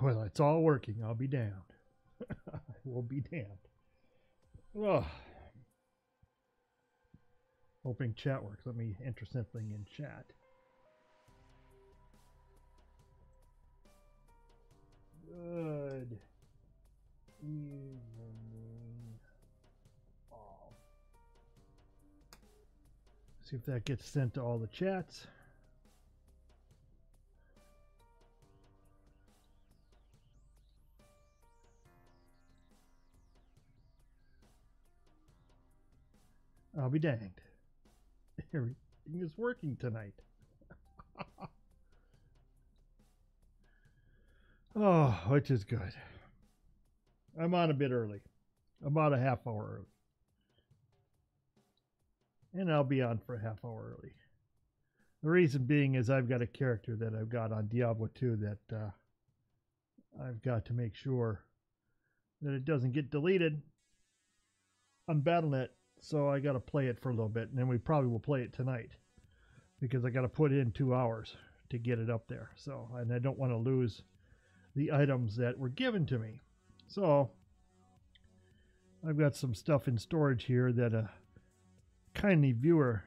Well, it's all working. I'll be damned. I will be damned. Oh, hoping chat works. Let me enter something in chat. Good evening, all. See if that gets sent to all the chats. I'll be danged. Everything is working tonight. Oh, which is good. I'm on a bit early, about a half hour early. And I'll be on for a half hour early. The reason being is I've got a character that I've got on Diablo 2 that I've got to make sure that it doesn't get deleted on BattleNet. So I got to play it for a little bit, and then we probably will play it tonight because I got to put in 2 hours to get it up there. So, and I don't want to lose the items that were given to me. So I've got some stuff in storage here that a kindly viewer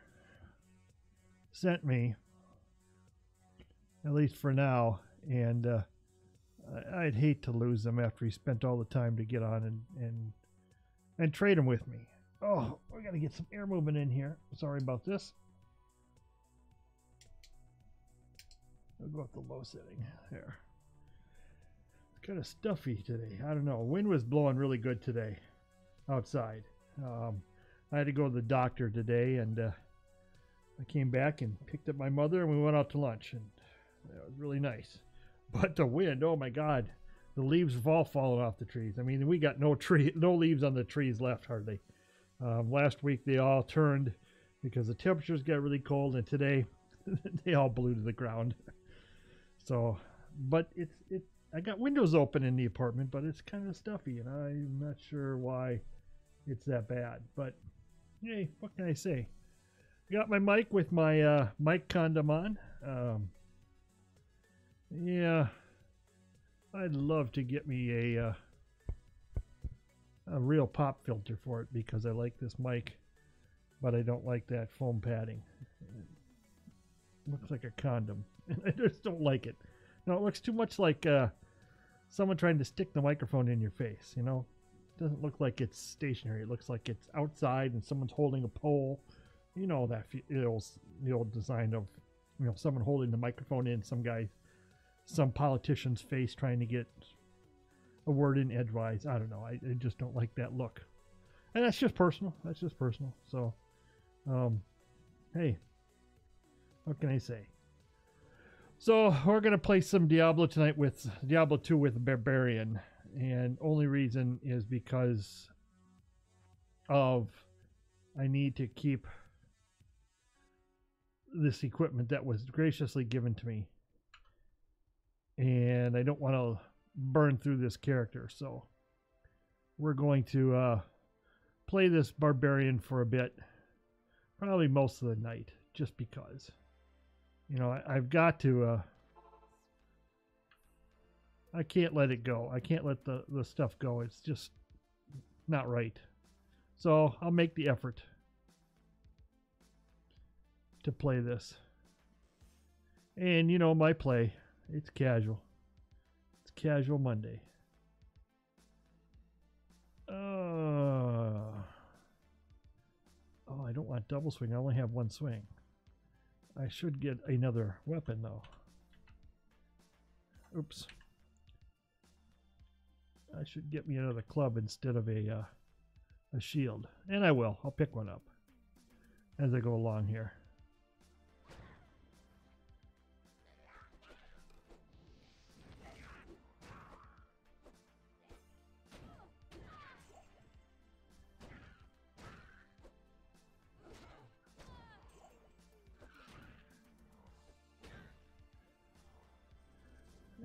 sent me, at least for now, and I'd hate to lose them after he spent all the time to get on and trade them with me. Oh, we got to get some air movement in here. Sorry about this. I'll go with the low setting there. It's kind of stuffy today. I don't know. Wind was blowing really good today outside. I had to go to the doctor today, and I came back and picked up my mother, and we went out to lunch, and it was really nice. But the wind, oh my God, the leaves have all fallen off the trees. I mean, we got no leaves on the trees left hardly. Last week they all turned because the temperatures got really cold, and today they all blew to the ground. So, but I got windows open in the apartment, but it's kind of stuffy, and I'm not sure why it's that bad. But hey, what can I say? Got my mic with my mic condom on. Yeah, I'd love to get me a real pop filter for it because I like this mic, but I don't like that foam padding. It looks like a condom, and I just don't like it. No, it looks too much like someone trying to stick the microphone in your face. You know, it doesn't look like it's stationary. It looks like it's outside and someone's holding a pole. You know that the old design of, you know, someone holding the microphone in some politician's face trying to get a word in edgewise. I don't know. I just don't like that look. And that's just personal. That's just personal. So, hey, what can I say? So we're going to play some Diablo tonight with Diablo 2 with Barbarian. And only reason is because of I need to keep this equipment that was graciously given to me. And I don't want to burn through this character. So we're going to play this Barbarian for a bit. Probably most of the night. Just because. You know, I've got to... I can't let it go. I can't let the stuff go. It's just not right. So I'll make the effort to play this. And, you know, my play, it's casual. It's casual Monday. Oh, I don't want double swing. I only have one swing. I should get another weapon, though. Oops. I should get me another club instead of a shield. And I will. I'll pick one up as I go along here.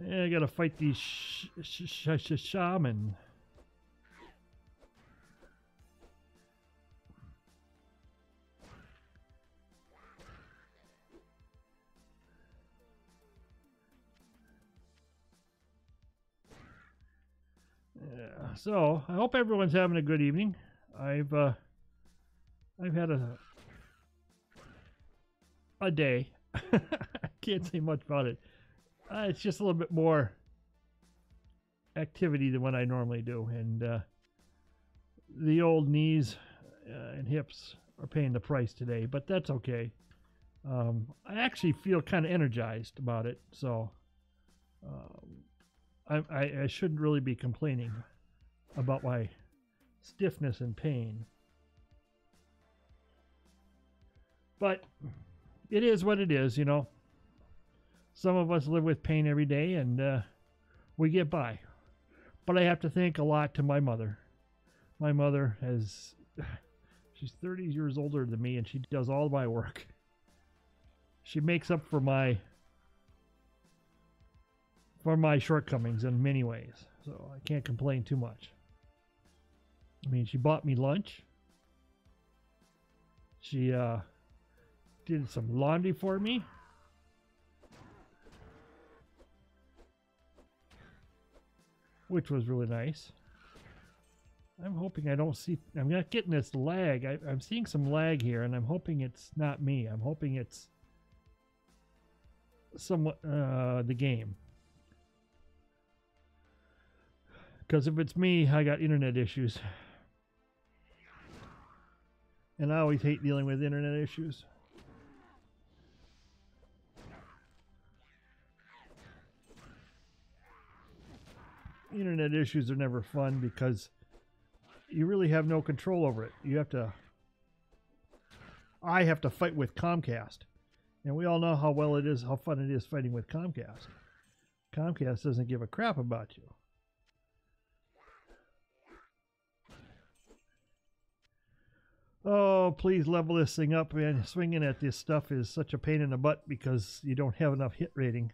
I gotta fight these shaman. So I hope everyone's having a good evening. I've had a day. I can't say much about it. It's just a little bit more activity than what I normally do, and the old knees and hips are paying the price today, but that's okay. I actually feel kind of energized about it, so I shouldn't really be complaining about my stiffness and pain. But it is what it is, you know. Some of us live with pain every day, and we get by. But I have to thank a lot to my mother. My mother she's 30 years older than me, and she does all my work. She makes up for my shortcomings in many ways, so I can't complain too much. I mean, she bought me lunch. She did some laundry for me. Which was really nice. I'm hoping I don't see... I'm not getting this lag. I'm seeing some lag here, and I'm hoping it's not me. I'm hoping it's somewhat the game. Because if it's me, I got internet issues. And I always hate dealing with internet issues. Internet issues are never fun because you really have no control over it. I have to fight with Comcast. And we all know how fun it is fighting with Comcast. Comcast doesn't give a crap about you. Oh, please level this thing up, man. Swinging at this stuff is such a pain in the butt because you don't have enough hit rating.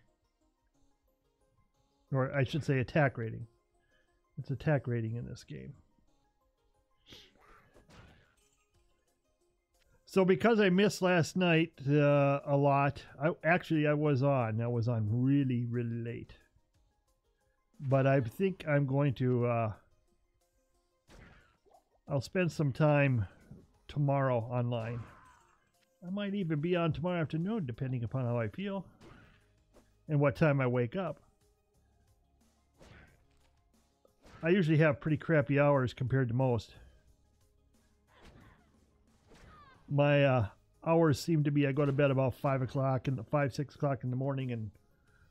Or I should say attack rating. It's attack rating in this game. So because I missed last night a lot, I was on really, really late. But I think I'm going to, I'll spend some time tomorrow online. I might even be on tomorrow afternoon, depending upon how I feel and what time I wake up. I usually have pretty crappy hours compared to most. My hours seem to be, I go to bed about 5 o'clock and 6 o'clock in the morning and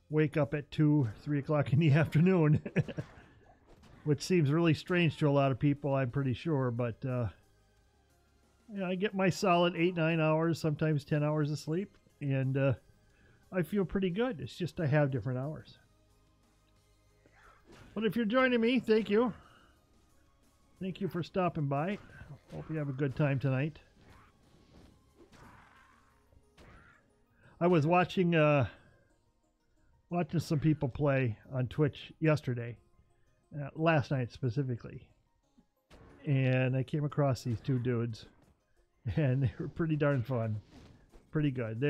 wake up at 2, 3 o'clock in the afternoon, which seems really strange to a lot of people, I'm pretty sure, but yeah, I get my solid 8, 9 hours, sometimes 10 hours of sleep, and I feel pretty good. It's just I have different hours. But if you're joining me, thank you. Thank you for stopping by. Hope you have a good time tonight. I was watching some people play on Twitch yesterday, last night specifically, and I came across these two dudes, and they were pretty darn fun, pretty good.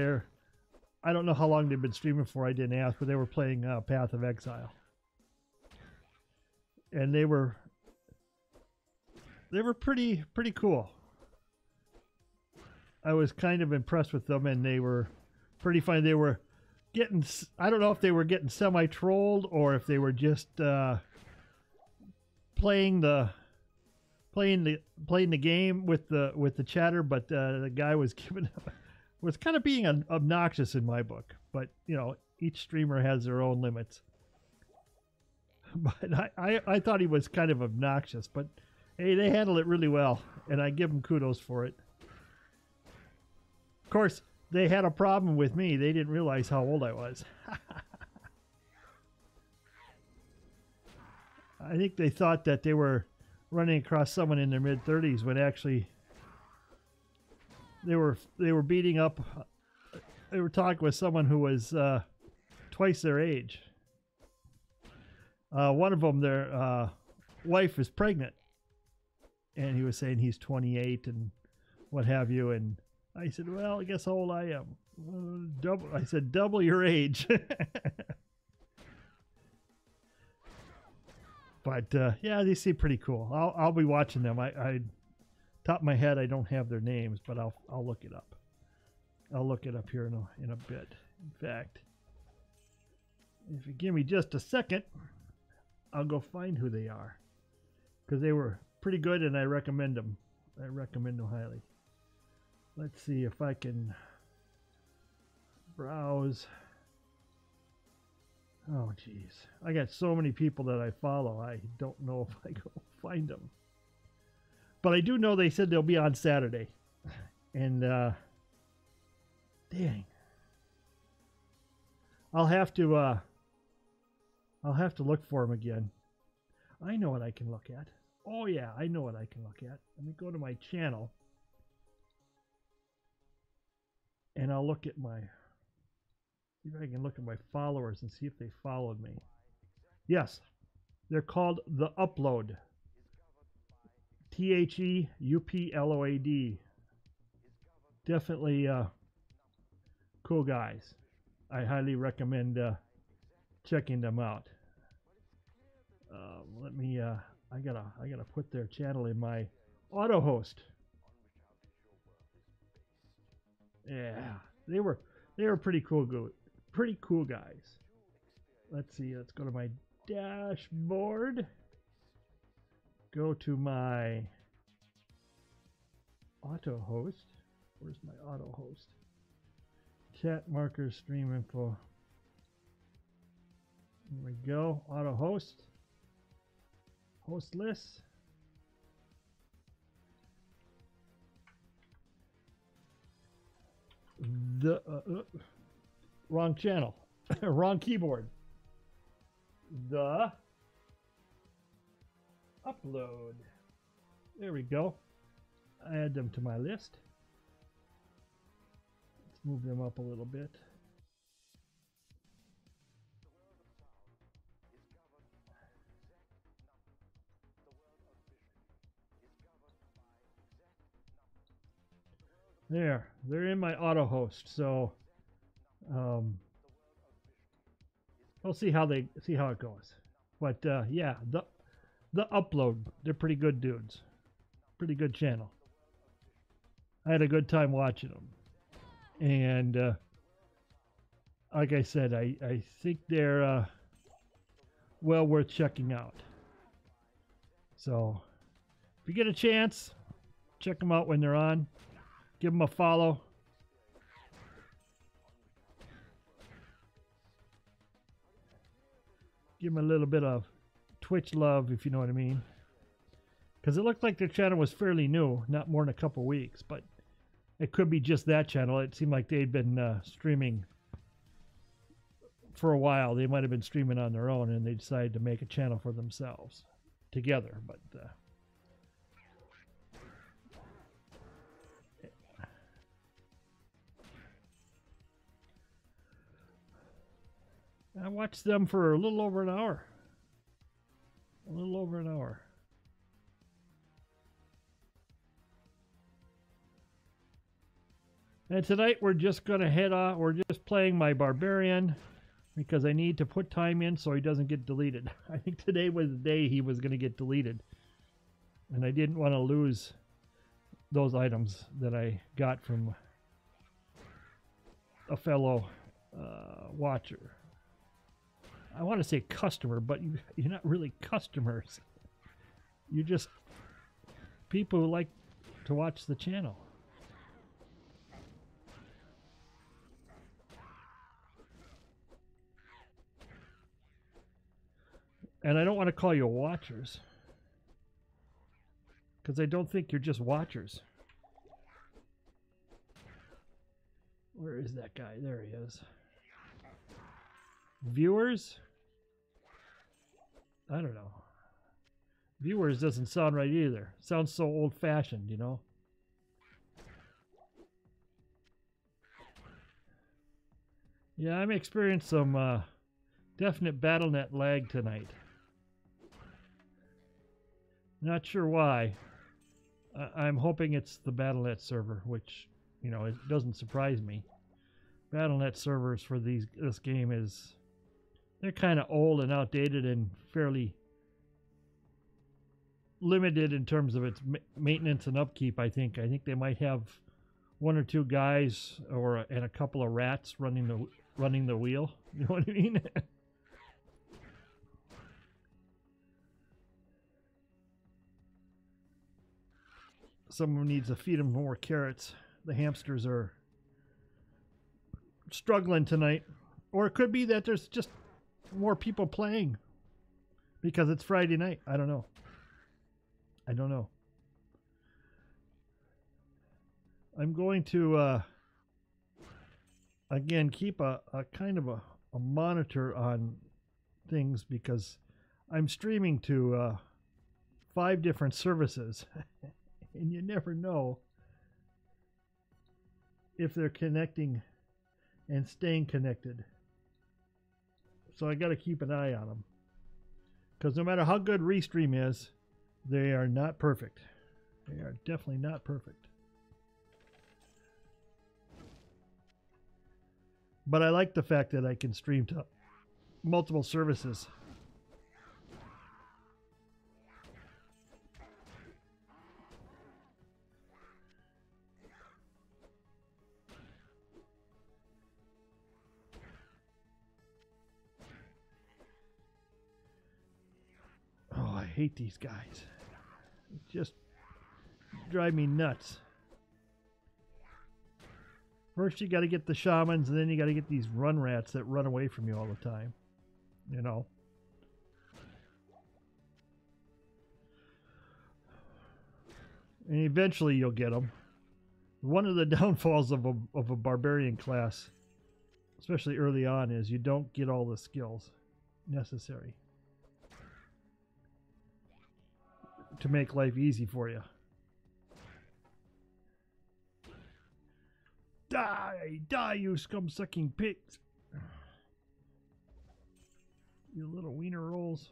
I don't know how long they've been streaming for. I didn't ask, but they were playing Path of Exile, and they were pretty cool. I was kind of impressed with them, and they were pretty funny. They were getting, I don't know if they were getting semi-trolled or if they were just playing the game with the chatter, but the guy was was kind of being obnoxious in my book. But you know, each streamer has their own limits. But I thought he was kind of obnoxious, but hey, they handled it really well, and I give them kudos for it. Of course, they had a problem with me. They didn't realize how old I was. I think they thought that they were running across someone in their mid-30s when actually they were beating up. They were talking with someone who was twice their age. One of them, their wife is pregnant, and he was saying he's 28 and what have you, and I said, well, guess how old I am? I said, double your age. But yeah, they seem pretty cool. I'll be watching them. I top of my head I don't have their names, but I'll look it up. I'll look it up here in a bit. In fact, if you give me just a second, I'll go find who they are, because they were pretty good and I recommend them. I recommend them highly. Let's see if I can browse. Oh, geez. I got so many people that I follow. I don't know if I go find them. But I do know they said they'll be on Saturday. And, dang. I'll have to look for them again. I know what I can look at. Oh, yeah, I know what I can look at. Let me go to my channel. And I'll look at my... See if I can look at my followers and see if they followed me. Yes, they're called The Upload. THEUPLOAD. Definitely cool guys. I highly recommend checking them out. Let me. I gotta put their channel in my auto host. Yeah, they were pretty cool. Pretty cool guys. Let's see. Let's go to my dashboard. Go to my auto host. Where's my auto host? Chat markers, stream info. There we go. Auto host. Host list. The wrong channel. Wrong keyboard. The Upload. There we go. I add them to my list. Let's move them up a little bit. There, they're in my auto host, so we'll see how it goes. But yeah, the Upload, they're pretty good dudes. Pretty good channel. I had a good time watching them. And like I said, I think they're well worth checking out. So if you get a chance, check them out when they're on. Give them a follow. Give them a little bit of Twitch love, if you know what I mean. Because it looked like their channel was fairly new, not more than a couple weeks, but it could be just that channel. It seemed like they'd been streaming for a while. They might have been streaming on their own, and they decided to make a channel for themselves together. But I watched them for a little over an hour. A little over an hour. And tonight we're just going to head off. We're just playing my Barbarian because I need to put time in so he doesn't get deleted. I think today was the day he was going to get deleted. And I didn't want to lose those items that I got from a fellow watcher. I want to say customer, but you're not really customers. You're just people who like to watch the channel. And I don't want to call you watchers, because I don't think you're just watchers. Where is that guy? There he is. Viewers? I don't know. Viewers doesn't sound right either. Sounds so old-fashioned, you know? Yeah, I'm experiencing some definite BattleNet lag tonight. Not sure why. I'm hoping it's the BattleNet server, which, you know, it doesn't surprise me. BattleNet servers for this game they're kind of old and outdated and fairly limited in terms of its maintenance and upkeep. I think they might have one or two guys and a couple of rats running the wheel. You know what I mean? Someone needs to feed them more carrots. The hamsters are struggling tonight. Or it could be that there's just more people playing because it's Friday night. I don't know. I'm going to, again, keep a kind of a monitor on things because I'm streaming to 5 different services. And you never know if they're connecting and staying connected. So I got to keep an eye on them. Because no matter how good Restream is, they are not perfect. They are definitely not perfect. But I like the fact that I can stream to multiple services. Oh, I hate these guys. Just drive me nuts. First you got to get the shamans, and then you got to get these run rats that run away from you all the time. You know. And eventually you'll get them. One of the downfalls of a barbarian class, especially early on, is you don't get all the skills necessary to make life easy for you. Die! Die, you scum-sucking pigs! You little wiener rolls.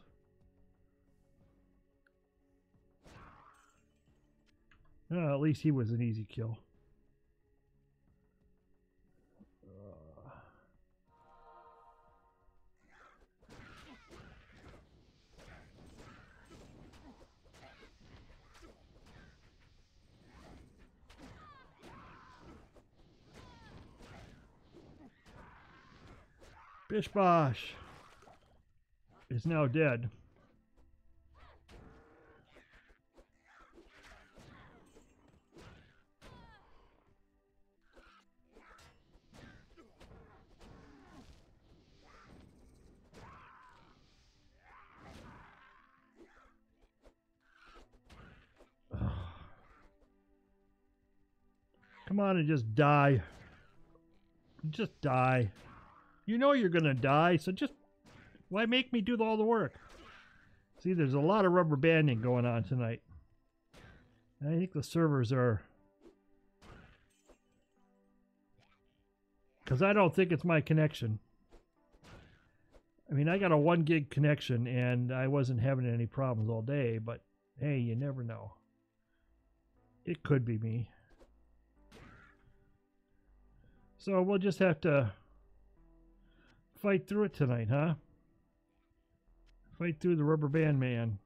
At least he was an easy kill. Bish Bosh is now dead. Come on and just die. Just die. You know you're going to die, so just... why make me do all the work? See, there's a lot of rubber banding going on tonight. And I think the servers are... because I don't think it's my connection. I mean, I got a 1 gig connection, and I wasn't having any problems all day, but hey, you never know. It could be me. So we'll just have to fight through it tonight, huh? Fight through the rubber band man.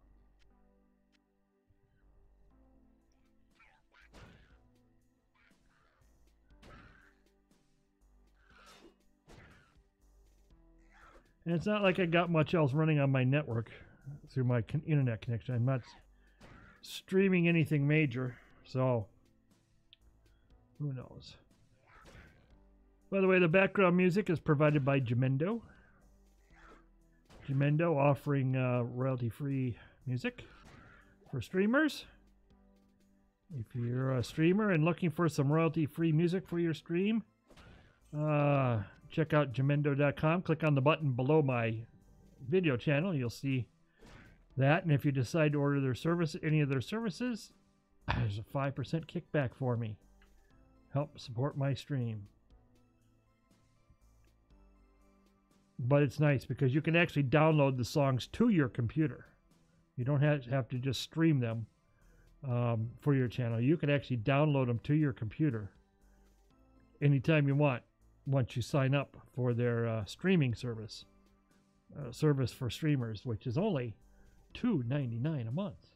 And it's not like I got much else running on my network through my internet connection. I'm not streaming anything major, so who knows? By the way, the background music is provided by Jamendo. Jamendo offering royalty-free music for streamers. If you're a streamer and looking for some royalty-free music for your stream, check out jamendo.com. Click on the button below my video channel. You'll see that. And if you decide to order their service, any of their services, there's a 5% kickback for me. Help support my stream. But it's nice because you can actually download the songs to your computer. You don't have to just stream them for your channel. You can actually download them to your computer anytime you want once you sign up for their streaming service. Service for streamers, which is only $2.99 a month.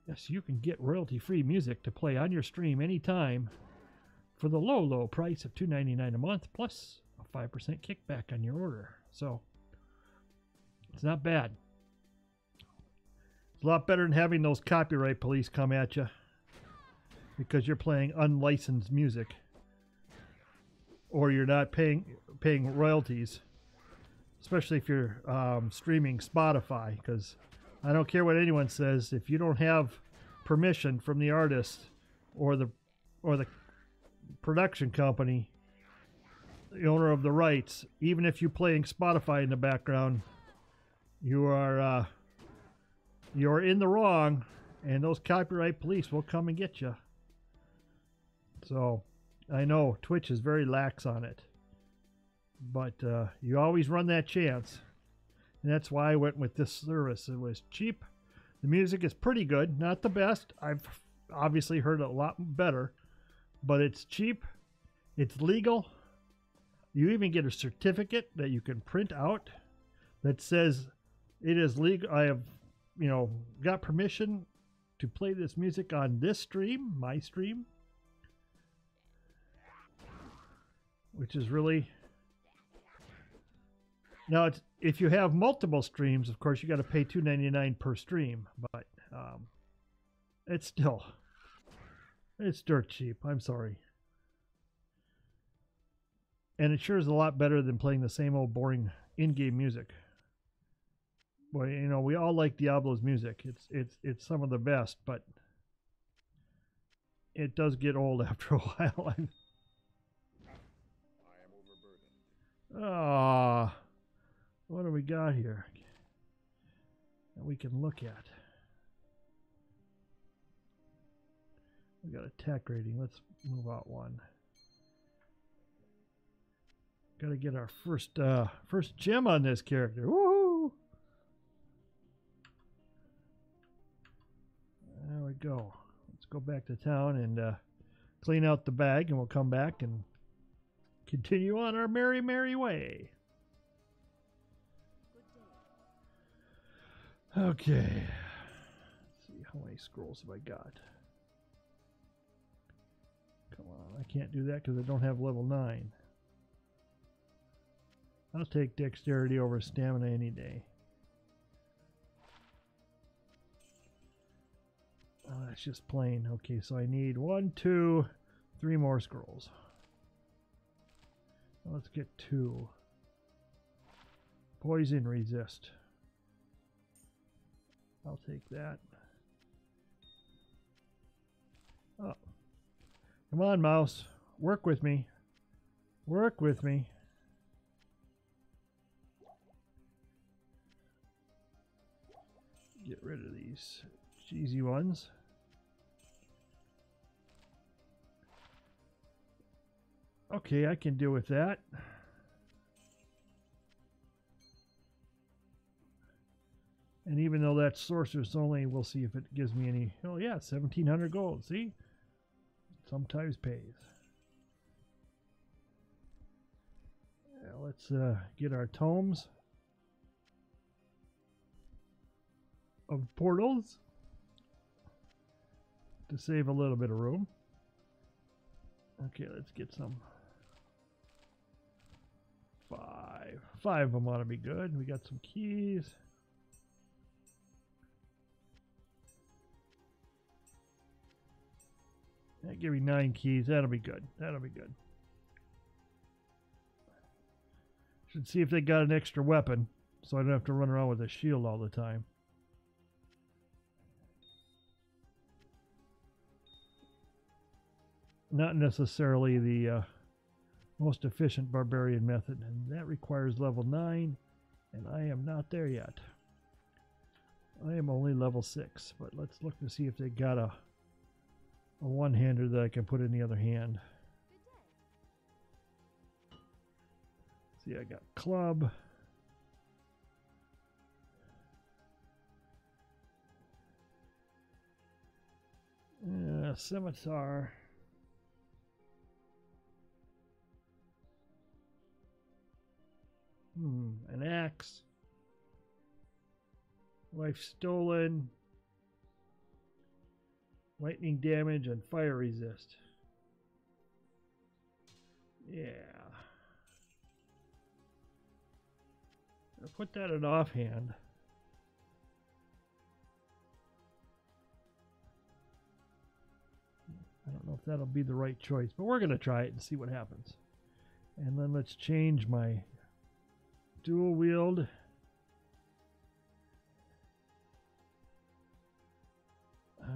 Yes, you can get royalty-free music to play on your stream anytime for the low, low price of $2.99 a month, plus a 5% kickback on your order. So it's not bad. It's a lot better than having those copyright police come at you because you're playing unlicensed music or you're not paying royalties, especially if you're streaming Spotify, because I don't care what anyone says, if you don't have permission from the artist or the production company, the owner of the rights, even if you're playing Spotify in the background, you're in the wrong, and those copyright police will come and get you. So I know Twitch is very lax on it, but you always run that chance, and that's why I went with this service. It was cheap. The music is pretty good, not the best. I've obviously heard a lot better, but it's cheap, it's legal. You even get a certificate that you can print out that says it is legal. I have, got permission to play this music on this stream, my stream, which is really... Now, if you have multiple streams, of course, you got to pay $2.99 per stream, but it's dirt cheap. I'm sorry. And it sure is a lot better than playing the same old boring in-game music. Boy, we all like Diablo's music. It's some of the best, but it does get old after a while. What do we got here that we can look at? We got attack rating. Let's move out one. Got to get our first gem on this character. Woohoo! There we go. Let's go back to town and clean out the bag, and we'll come back and continue on our merry, merry way. Okay. Let's see, how many scrolls have I got? Come on, I can't do that because I don't have level 9. I'll take dexterity over stamina any day. Oh, that's just plain. Okay, so I need 1, 2, 3 more scrolls. Let's get 2. Poison resist. I'll take that. Oh. Come on, mouse. Work with me. Work with me. Get rid of these cheesy ones. Okay, I can deal with that. And even though that's sorceress only, we'll see if it gives me any... Oh yeah, 1,700 gold. See? Sometimes pays. Yeah, let's get our tomes of portals to save a little bit of room. Okay, let's get some. 5. 5 of them ought to be good. We got some keys. That give me 9 keys. That'll be good. That'll be good. Should see if they got an extra weapon, so I don't have to run around with a shield all the time. Not necessarily the most efficient barbarian method, and that requires level 9, and I am not there yet. I am only level 6, but let's look to see if they got a one-hander that I can put in the other hand. See, I got club. Scimitar. An axe. Life stolen. Lightning damage and fire resist. Yeah. I'll put that in offhand. I don't know if that'll be the right choice, but we're going to try it and see what happens. And then let's change my dual wield.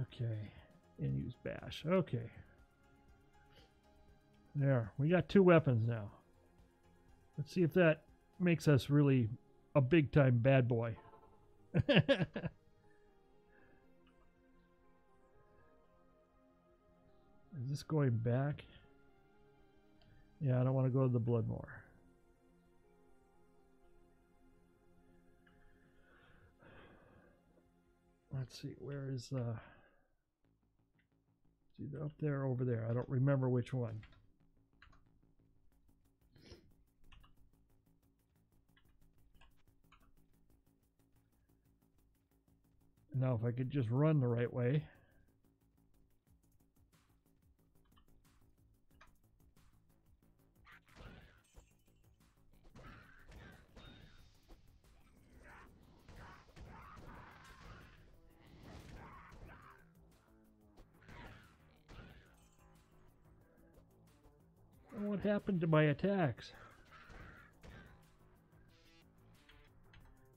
Okay. And use bash. Okay. There. We got 2 weapons now. Let's see if that makes us really a big time bad boy. Is this going back? Yeah, I don't want to go to the Bloodmore. Let's see, where is it's either up there or over there. I don't remember which one. Now if I could just run the right way. What happened to my attacks?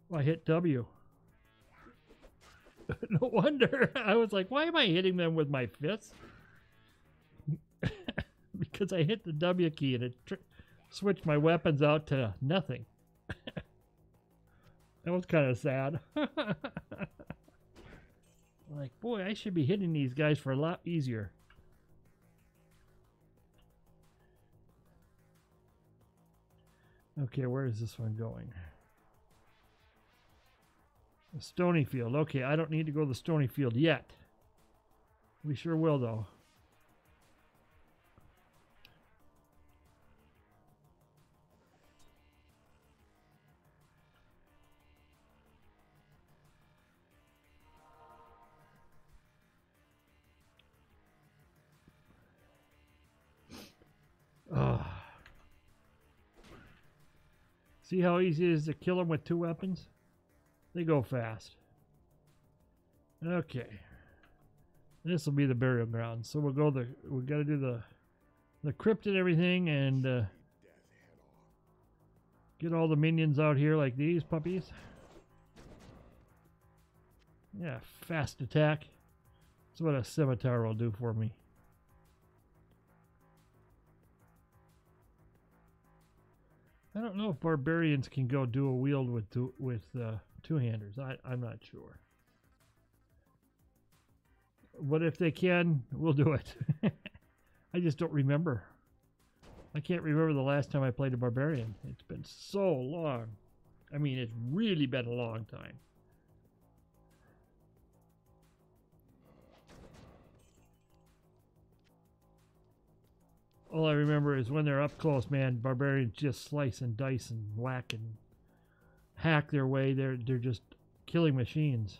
Well, I hit W. No wonder. I was like, why am I hitting them with my fists? Because I hit the W key and it switched my weapons out to nothing. That was kind of sad. Like, boy, I should be hitting these guys for a lot easier. Okay, where is this one going? The Stony Field. Okay, I don't need to go to the Stony Field yet. We sure will, though. Ugh. See how easy it is to kill them with 2 weapons? They go fast. Okay. This will be the burial ground. So we got to do the crypt and everything, and get all the minions out here like these puppies. Yeah, fast attack. That's what a scimitar will do for me. I don't know if barbarians can go dual wield with two-handers. I'm not sure. But if they can, we'll do it. I just don't remember. I can't remember the last time I played a barbarian. It's been so long. I mean, it's really been a long time. All I remember is when they're up close, man, barbarians just slice and dice and whack and hack their way. They're just killing machines.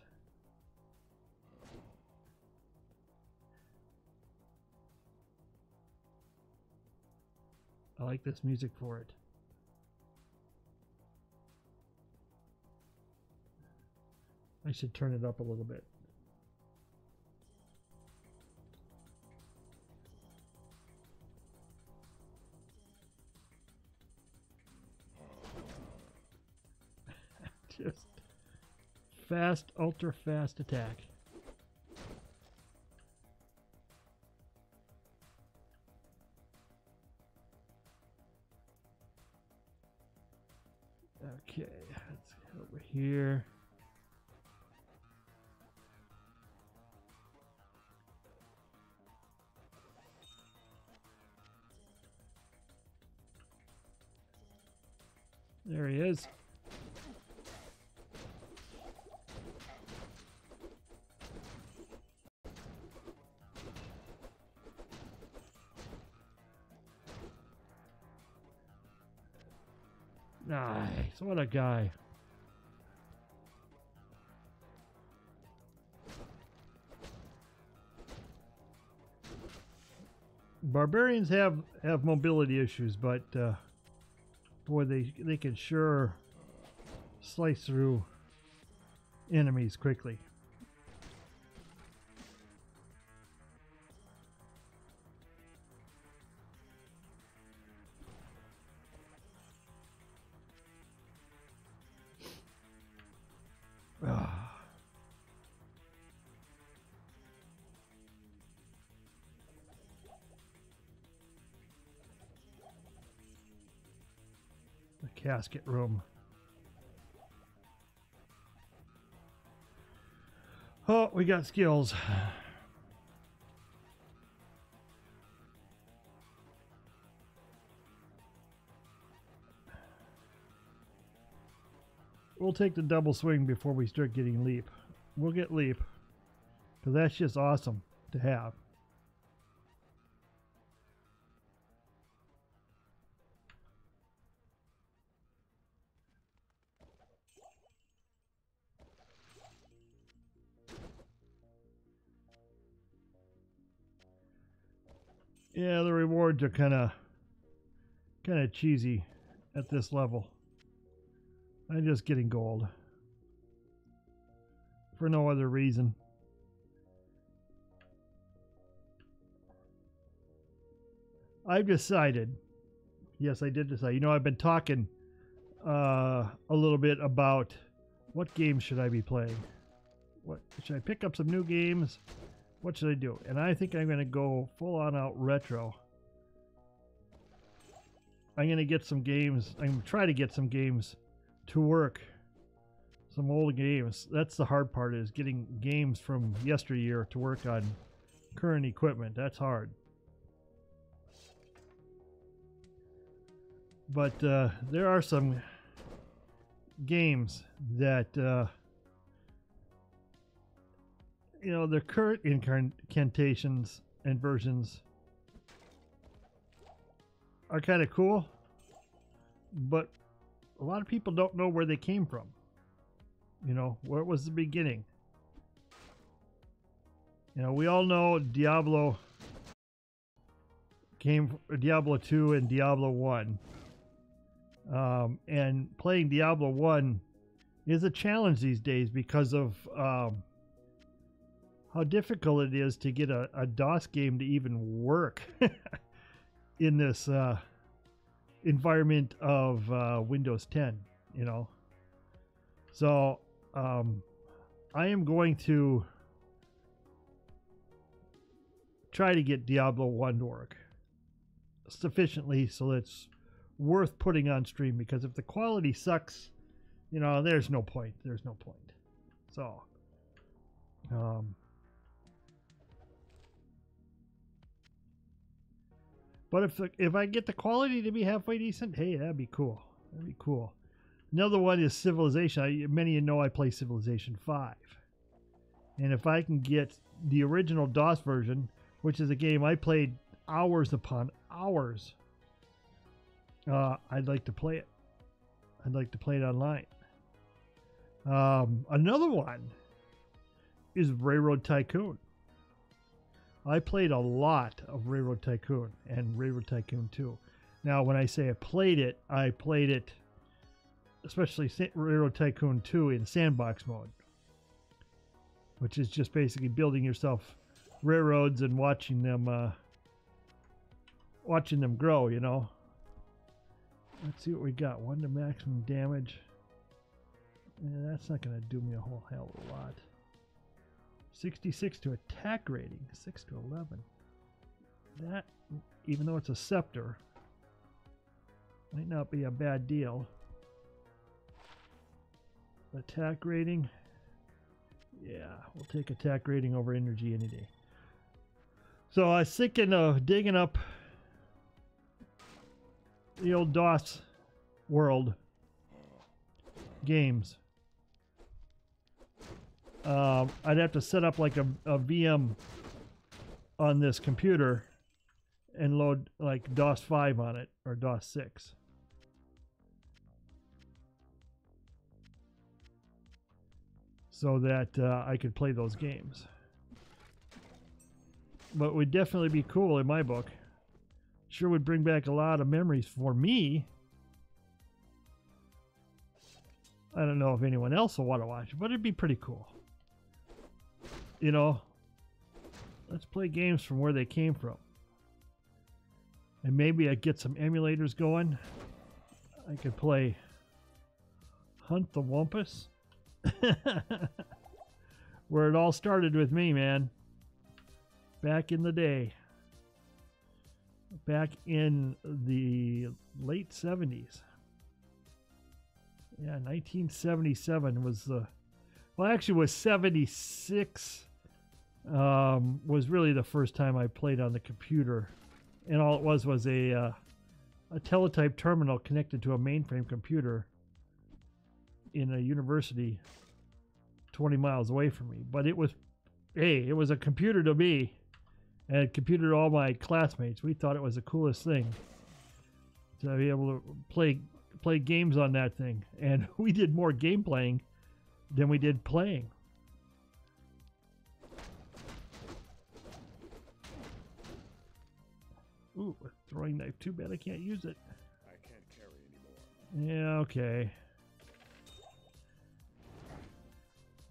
I like this music for it. I should turn it up a little bit. Just fast, ultra fast attack. Okay, let's go over here. There he is. Nice, what a guy. Barbarians have mobility issues, but boy, they can sure slice through enemies quickly. The casket room. Oh, we got skills. We'll take the double swing before we start getting leap. We'll get leap, because that's just awesome to have. Yeah, the rewards are kind of cheesy at this level. I'm just getting gold for no other reason. I've decided, yes, I did decide. You know, I've been talking a little bit about what games should I be playing. What should I pick up some new games? What should I do? And I think I'm going to go full on out retro. I'm going to get some games. I'm going to try to get some games to work. Some old games. That's the hard part, is getting games from yesteryear to work on current equipment. That's hard. But there are some games that you know, the current incantations and versions are kind of cool, but a lot of people don't know where they came from. You know, where was the beginning? You know, we all know Diablo came from Diablo 2 and Diablo 1. And playing Diablo 1 is a challenge these days because of how difficult it is to get a DOS game to even work in this environment of Windows 10, you know. So I am going to try to get Diablo 1 to work sufficiently so it's worth putting on stream, because if the quality sucks, you know, there's no point. There's no point. So but if I get the quality to be halfway decent, hey, that'd be cool. That'd be cool. Another one is Civilization. Many of you know I play Civilization 5. And if I can get the original DOS version, which is a game I played hours upon hours, I'd like to play it. I'd like to play it online. Another one is Railroad Tycoon. I played a lot of Railroad Tycoon and Railroad Tycoon 2. Now, when I say I played it, especially Railroad Tycoon 2 in sandbox mode, which is just basically building yourself railroads and watching them grow, you know. Let's see what we got. 1 to maximum damage. Yeah, that's not going to do me a whole hell of a lot. 66 to attack rating. 6 to 11. That, even though it's a scepter, might not be a bad deal. Attack rating. Yeah, we'll take attack rating over energy any day. So I was thinking of digging up the old DOS world games. I'd have to set up like a VM on this computer and load like DOS 5 on it, or DOS 6. So that I could play those games. But it would definitely be cool in my book Sure would bring back a lot of memories for me. I don't know if anyone else will want to watch it, but it'd be pretty cool. You know, let's play games from where they came from. And maybe I get some emulators going. I could play Hunt the Wumpus. Where it all started with me, man. Back in the day. Back in the late 70s. Yeah, 1977 was the... Well, actually it was 76. Was really the first time I played on the computer. And all it was a teletype terminal connected to a mainframe computer in a university 20 miles away from me. But it was, hey, it was a computer to me and a computer to all my classmates. We thought it was the coolest thing to be able to play games on that thing. And we did more game playing than we did playing. Ooh, a throwing knife. Too bad I can't use it. I can't carry anymore. Yeah, okay.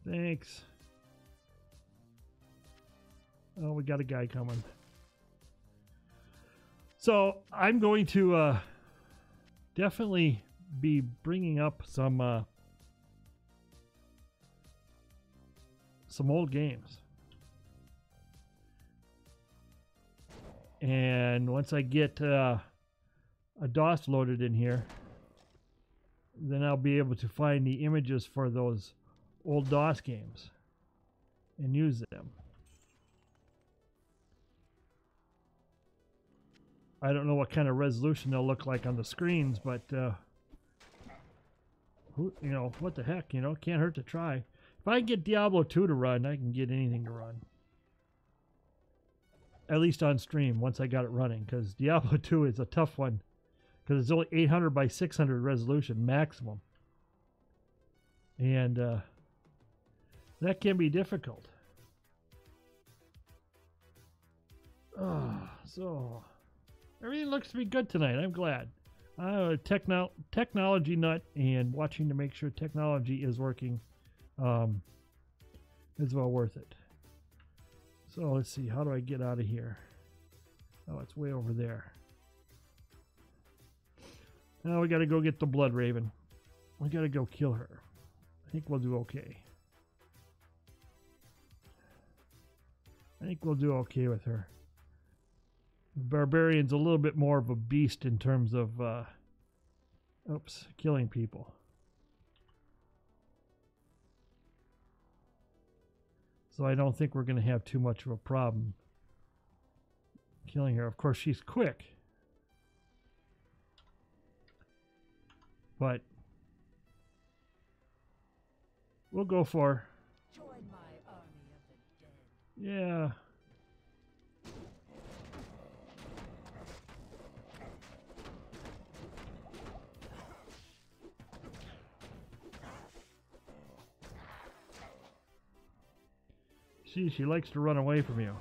Thanks. Oh, we got a guy coming. So I'm going to definitely be bringing up some old games. And once I get a DOS loaded in here, then I'll be able to find the images for those old DOS games and use them. I don't know what kind of resolution they'll look like on the screens, but who, you know, what the heck, you know, can't hurt to try. If I can get Diablo 2 to run, I can get anything to run. At least on stream, once I got it running, because Diablo 2 is a tough one, because it's only 800 by 600 resolution maximum. And that can be difficult. So everything looks to be good tonight. I'm glad. I'm a technology nut, and watching to make sure technology is working is well worth it. So let's see, how do I get out of here? Oh, it's way over there. Now we got to go get the Blood Raven. We got to go kill her. I think we'll do okay. I think we'll do okay with her. The Barbarian's a little bit more of a beast in terms of, killing people. So I don't think we're going to have too much of a problem killing her. Of course, she's quick. But we'll go for her. Join my army of the dead. Yeah. See, she likes to run away from you.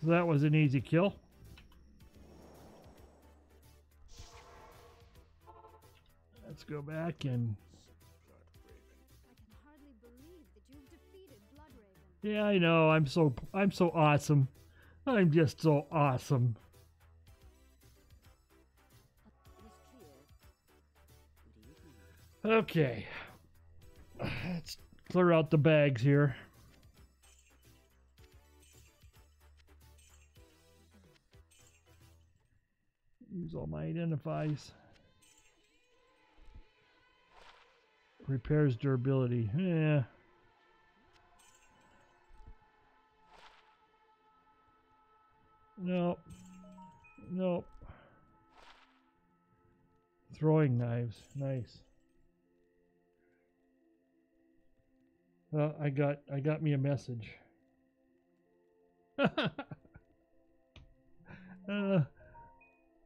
So that was an easy kill. Let's go back and... I can hardly believe that you've defeated Blood Raven. Yeah, I know. I'm so awesome. I'm just so awesome. Okay. Let's clear out the bags here. Use all my identifies. Repairs durability. Yeah. Nope. Nope. Throwing knives. Nice. I got me a message.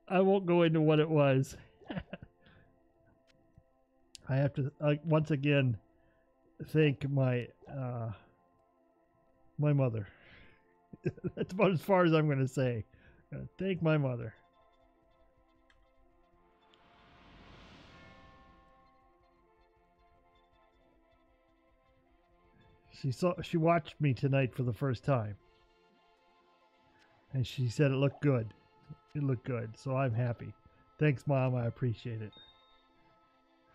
I won't go into what it was. I have to once again thank my my mother. That's about as far as I'm going to say. Thank my mother. She watched me tonight for the first time, and she said it looked good. It looked good, so I'm happy. Thanks, Mom. I appreciate it.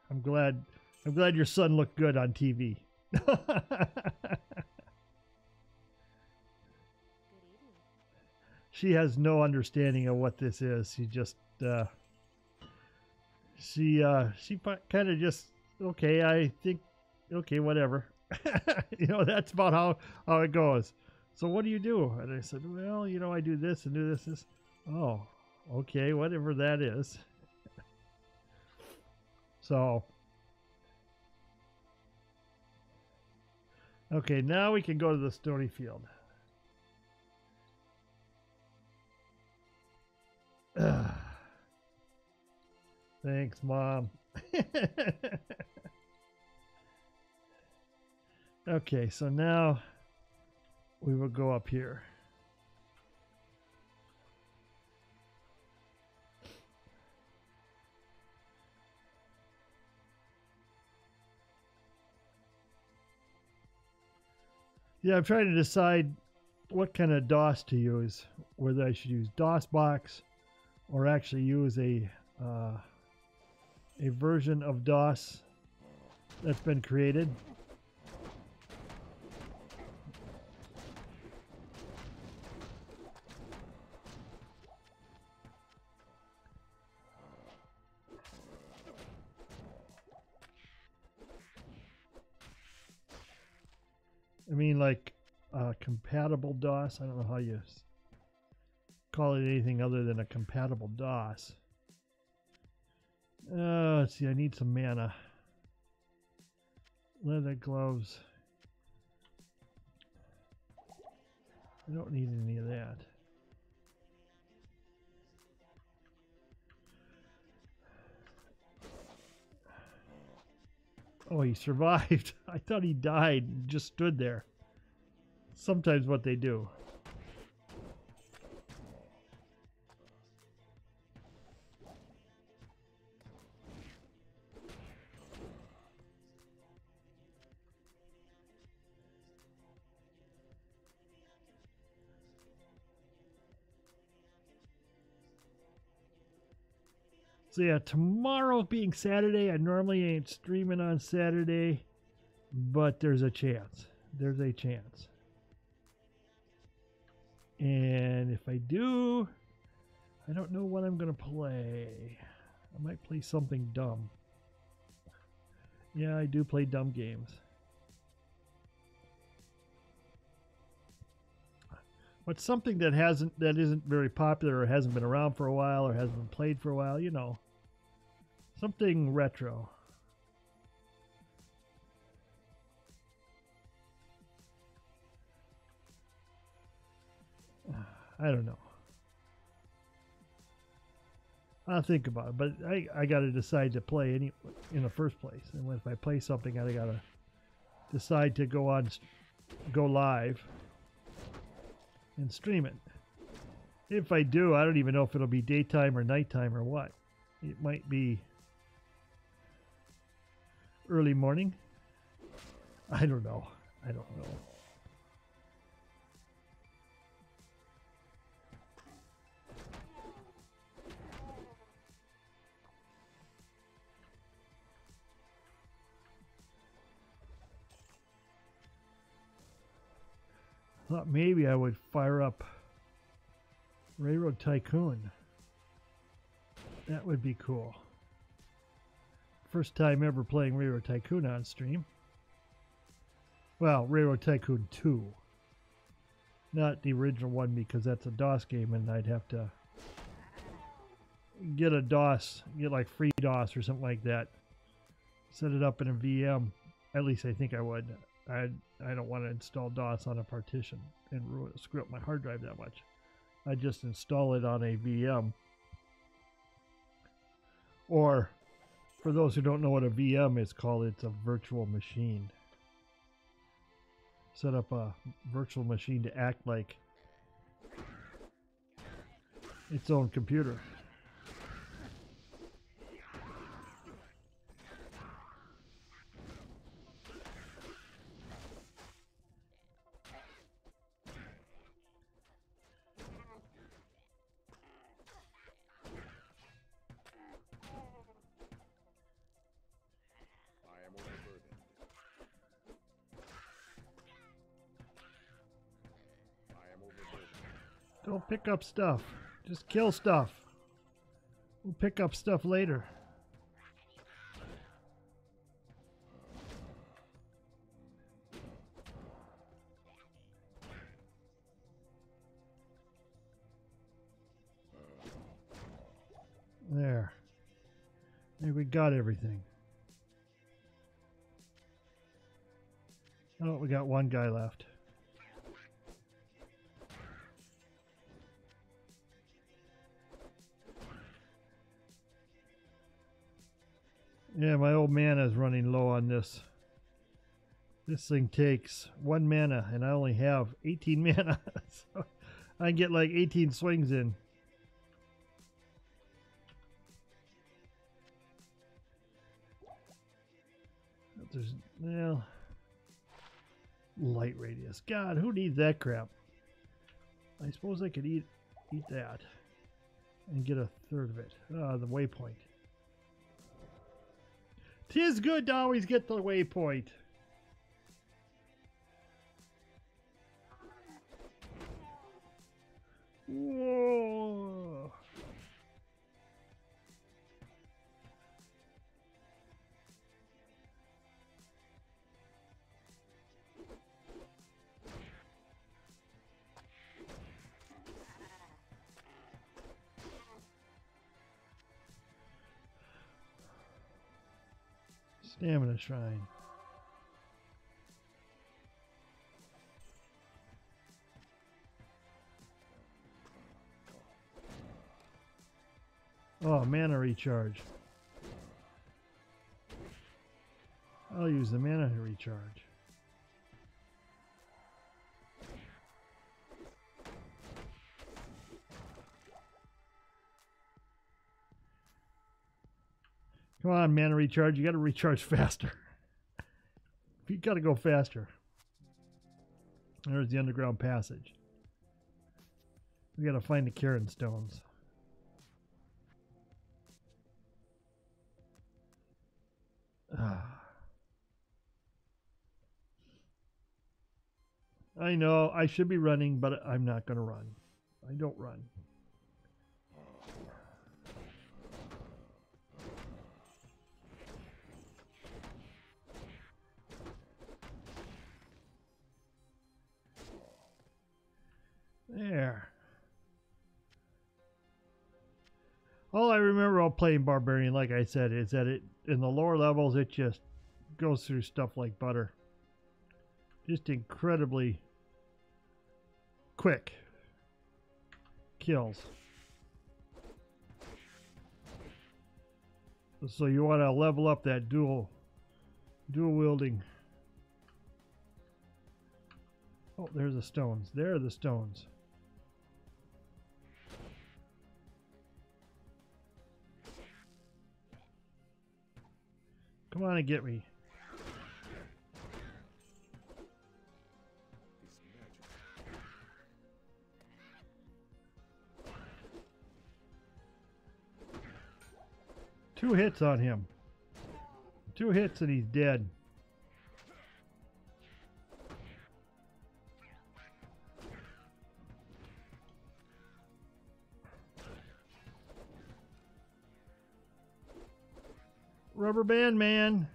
I'm glad your son looked good on TV. Good evening. She has no understanding of what this is. She just she kind of just okay. I think okay, whatever. You know, that's about how it goes. So what do you do? And I said, well, you know, I do this and do this. Oh, okay, whatever that is. So, okay, now we can go to the stony field. Thanks, Mom. Okay, so now we will go up here. Yeah, I'm trying to decide what kind of DOS to use, whether I should use DOSBox or actually use a version of DOS that's been created. I mean, like compatible DOS. I don't know how you call it anything other than a compatible DOS. Let's see. I need some mana. Leather gloves. I don't need any of that. Oh, he survived. I thought he died and just stood there. Sometimes what they do. So yeah, tomorrow being Saturday, I normally ain't streaming on Saturday, but there's a chance. There's a chance. And if I do, I don't know what I'm going to play. I might play something dumb. Yeah, I do play dumb games. But something that isn't very popular or hasn't been around for a while or hasn't been played for a while, you know. Something retro. I don't know. I'll think about it, but I got to decide to play in the first place. And if I play something, I got to decide to go live and stream it. If I do, I don't even know if it'll be daytime or nighttime or what. It might be early morning. I don't know. I don't know. Thought maybe I would fire up Railroad Tycoon. That would be cool. First time ever playing Railroad Tycoon on stream. Well, Railroad Tycoon 2. Not the original one because that's a DOS game and I'd have to get a DOS, get like free DOS or something like that. Set it up in a VM. At least I think I would. I don't want to install DOS on a partition and screw up my hard drive that much. I just install it on a VM. Or For those who don't know what a VM is called, it's a virtual machine. Set up a virtual machine to act like its own computer. I am overburdened. I am overburdened. Don't pick up stuff. Just kill stuff. We'll pick up stuff later. There. There, we got everything. Oh, we got one guy left. Yeah, my old mana's running low on this. This thing takes 1 mana, and I only have 18 mana. So I can get like 18 swings in. There's, well, light radius. God, who needs that crap? I suppose I could eat that and get a third of it. The waypoint. 'Tis good to always get the waypoint. Whoa. Stamina shrine. Oh, mana recharge. I'll use the mana to recharge. Come on, mana recharge. You got to recharge faster. You got to go faster. There's the underground passage. We got to find the Karen stones. I know I should be running, but I'm not going to run. I don't run. There. All I remember while playing Barbarian, like I said, is that it in the lower levels it just goes through stuff like butter. Just incredibly quick kills. So you want to level up that dual wielding. Oh, there's the stones. There are the stones. Come on and get me. Two hits on him. 2 hits and he's dead. Rubber band man.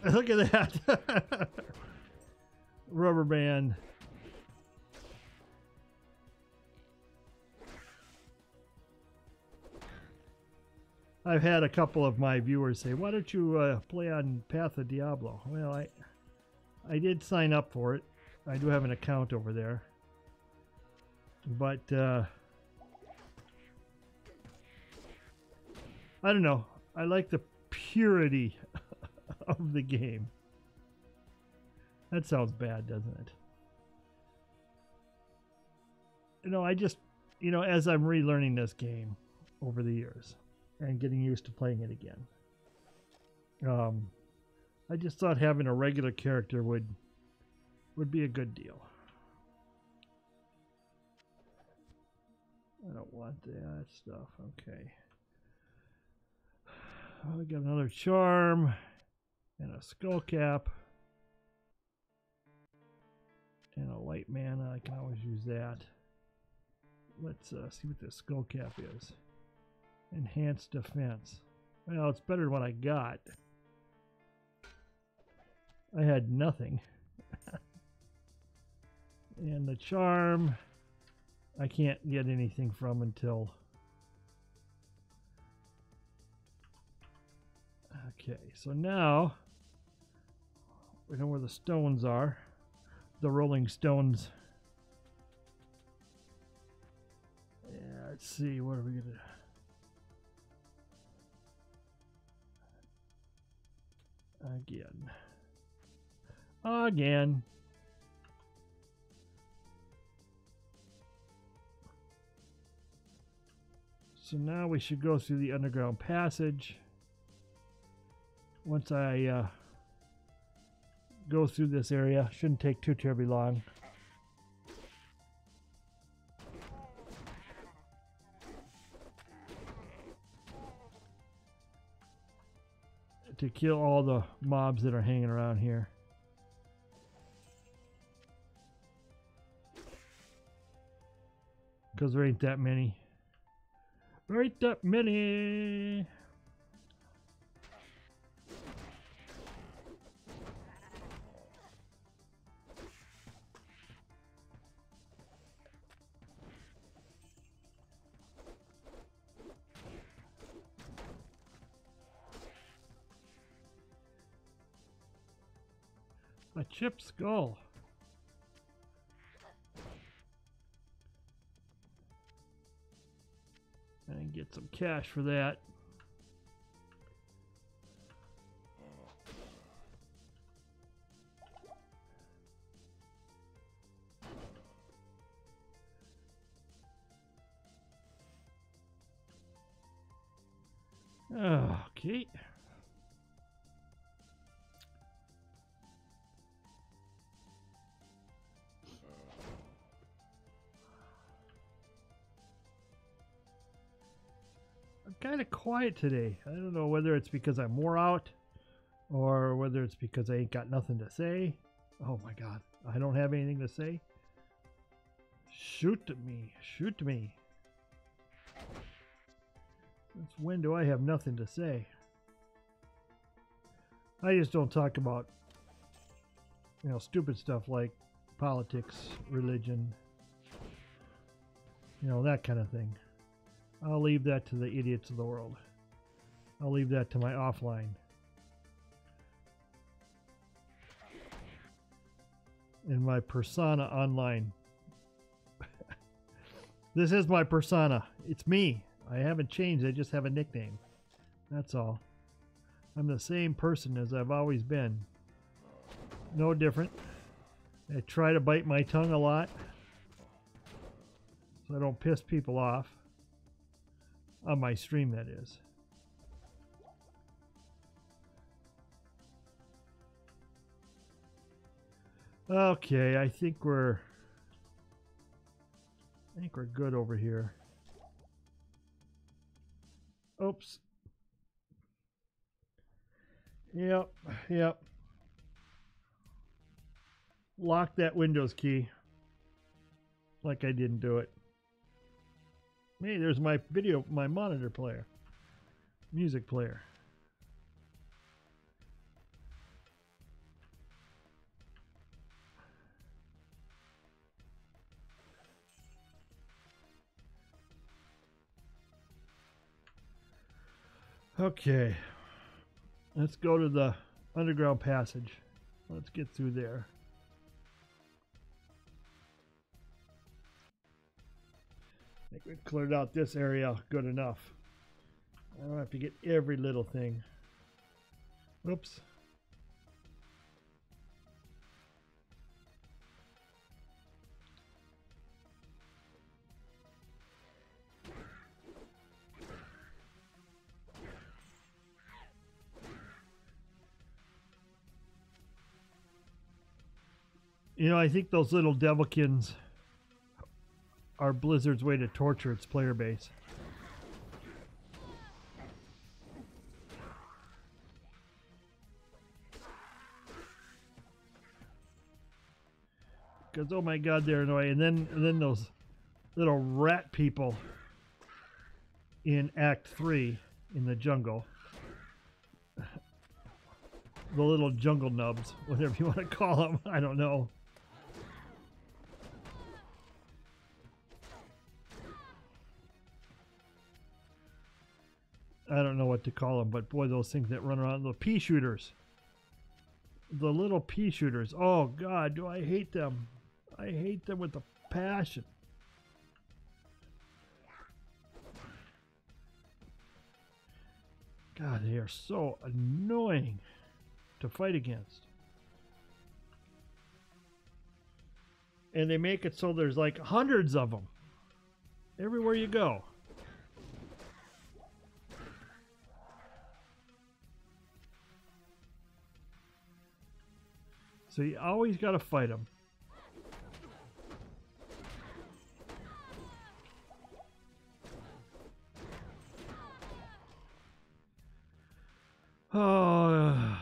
Look at that. Rubber band. I've had a couple of my viewers say, why don't you play on Path of Diablo? Well, I did sign up for it. I do have an account over there. But I don't know. I like the purity of the game. That sounds bad, doesn't it? You know, I just, you know, as I'm relearning this game over the years and getting used to playing it again, I just thought having a regular character would be a good deal. I don't want that stuff. Okay. We got another charm and a skull cap and a light mana. I can always use that. Let's see what this skull cap is. Enhanced defense. Well, it's better than what I got. I had nothing. And the charm, I can't get anything from until... Okay, so now we know where the stones are. The rolling stones. Yeah, let's see, what are we gonna... Again. So now we should go through the underground passage. Once I go through this area, shouldn't take too terribly long. To kill all the mobs that are hanging around here. Because there ain't that many. There ain't that many. A chipped skull. And get some cash for that. Okay. I'm kind of quiet today. I don't know whether it's because I'm wore out or whether it's because I ain't got nothing to say. Oh my god, I don't have anything to say. Shoot me, shoot me. Since when do I have nothing to say? I just don't talk about, you know, stupid stuff like politics, religion, you know, that kind of thing. I'll leave that to the idiots of the world. I'll leave that to my offline. In my persona online. This is my persona. It's me. I haven't changed. I just have a nickname. That's all. I'm the same person as I've always been. No different. I try to bite my tongue a lot so I don't piss people off. On my stream, that is. Okay, I think we're good over here. Oops. Yep. Lock that Windows key. Like I didn't do it. Hey, there's my monitor player. Music player. Okay. Let's go to the underground passage. Let's get through there. I think we've cleared out this area good enough. I don't have to get every little thing. Oops. You know, I think those little devilkins are Blizzard's way to torture its player base. Because oh my god, they're annoying. And then those little rat people in Act 3 in the jungle. The little jungle nubs, whatever you want to call them. I don't know. I don't know what to call them, but boy, those things that run around, the pea shooters. The little pea shooters. Oh god, do I hate them. I hate them with a passion. God, they are so annoying to fight against. And they make it so there's like hundreds of them everywhere you go. So you always got to fight them. Oh,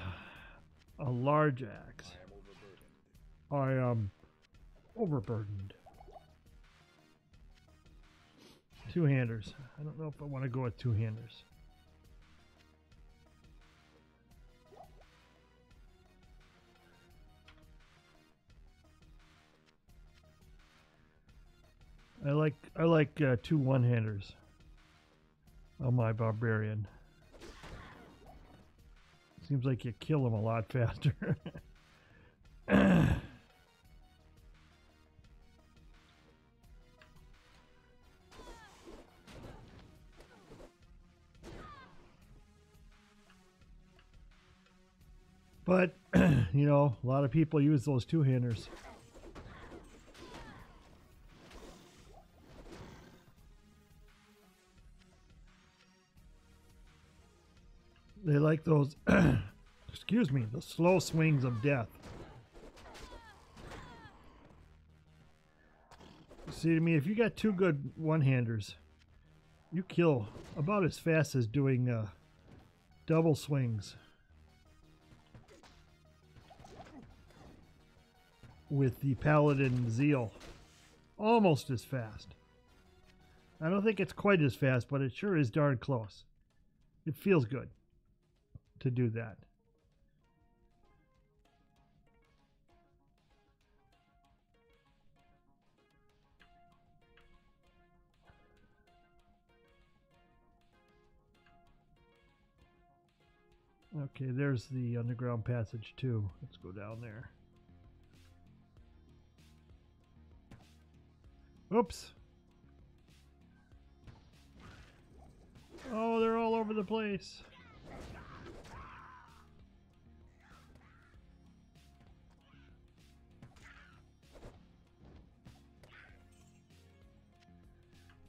a large axe. I am overburdened. Two-handers. I don't know if I want to go with two-handers. I like two one-handers on my barbarian. Seems like you kill them a lot faster. But, you know, a lot of people use those two-handers. They like those, excuse me, the slow swings of death. See, to me, if you got two good one-handers, you kill about as fast as doing double swings with the Paladin Zeal. Almost as fast. I don't think it's quite as fast, but it sure is darn close. It feels good to do that. Okay, there's the underground passage too. Let's go down there. Oops. Oh, they're all over the place.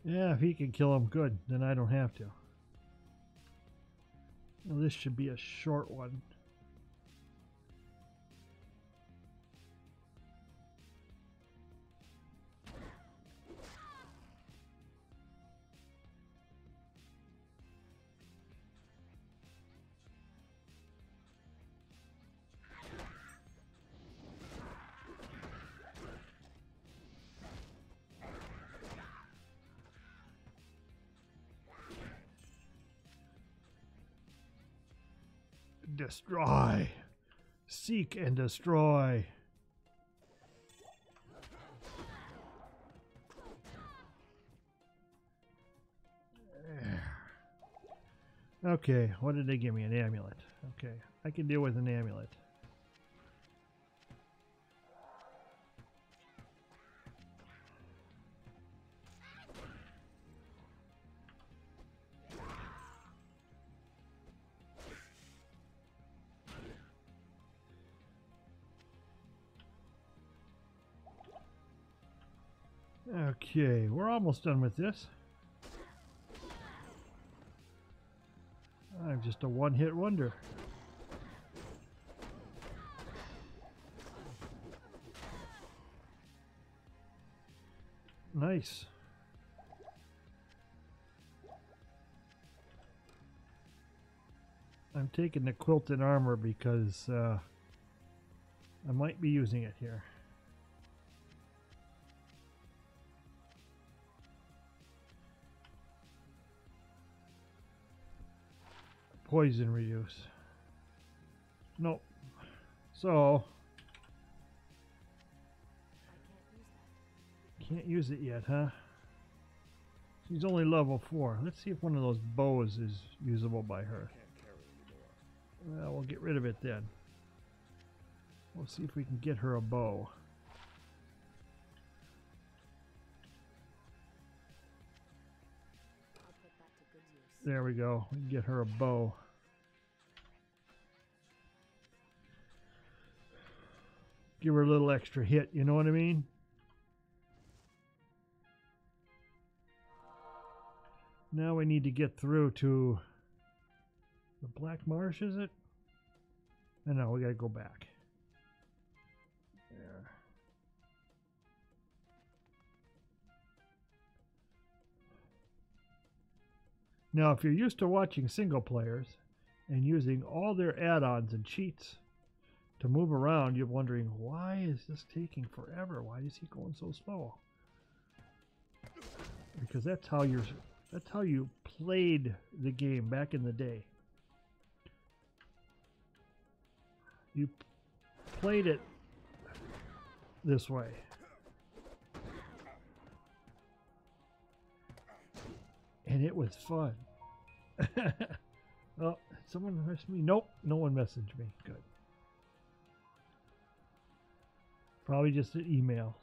Yeah, if he can kill him, good. Then I don't have to. Well, this should be a short one. Destroy. Seek and destroy. Okay, what did they give me? An amulet. Okay, I can deal with an amulet. Okay, we're almost done with this. I'm just a one-hit wonder. Nice. I'm taking the quilted armor because I might be using it here. Poison reuse. Nope. So can't use it yet, huh? She's only level 4. Let's see if one of those bows is usable by her. Can't carry anymore. Well, we'll get rid of it then. We'll see if we can get her a bow. I'll put that to good use. There we go. We can get her a bow. Give her a little extra hit, you know what I mean? Now we need to get through to the Black Marsh, is it? No, we gotta go back. There. Now, if you're used to watching single players and using all their add-ons and cheats to move around, you're wondering, why is this taking forever? Why is he going so slow? Because that's how you played the game back in the day. You played it this way. And it was fun. Oh, someone messaged me? Nope, no one messaged me. Good. Probably just an email.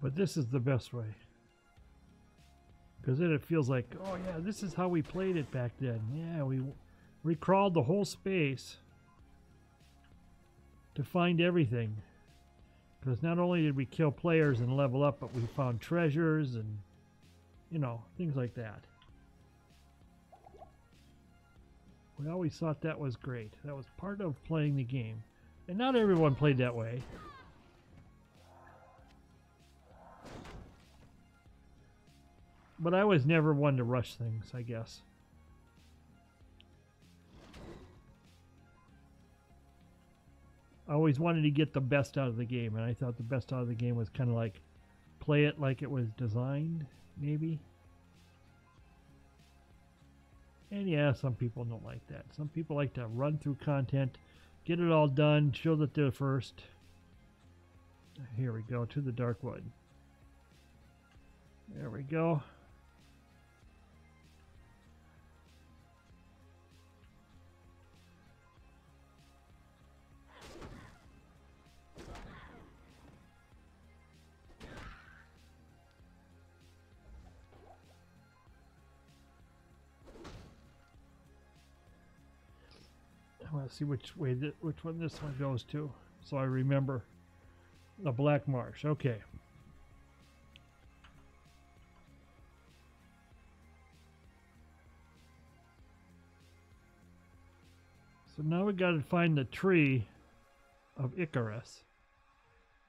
But this is the best way. Because then it feels like, oh yeah, this is how we played it back then. Yeah, we crawled the whole space to find everything. Because not only did we kill players and level up, but we found treasures and, you know, things like that. We always thought that was great. That was part of playing the game. And not everyone played that way. But I was never one to rush things, I guess. I always wanted to get the best out of the game, and I thought the best out of the game was kind of like play it like it was designed, maybe. And yeah, some people don't like that. Some people like to run through content, get it all done, show that they're first. Here we go, to the Darkwood. There we go. I want to see which one this one goes to, so I remember. The Black Marsh. Okay. So now we got to find the tree of Icarus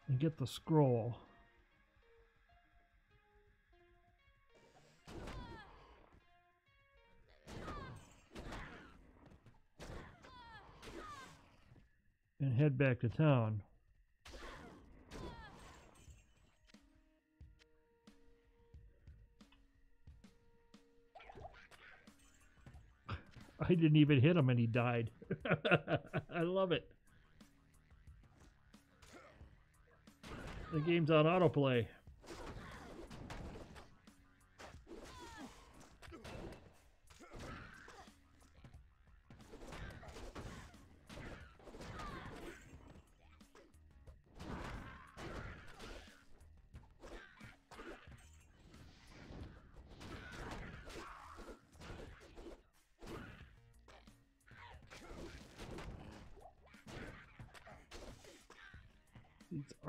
and get the scroll. And head back to town. I didn't even hit him and he died. I love it. The game's on autoplay.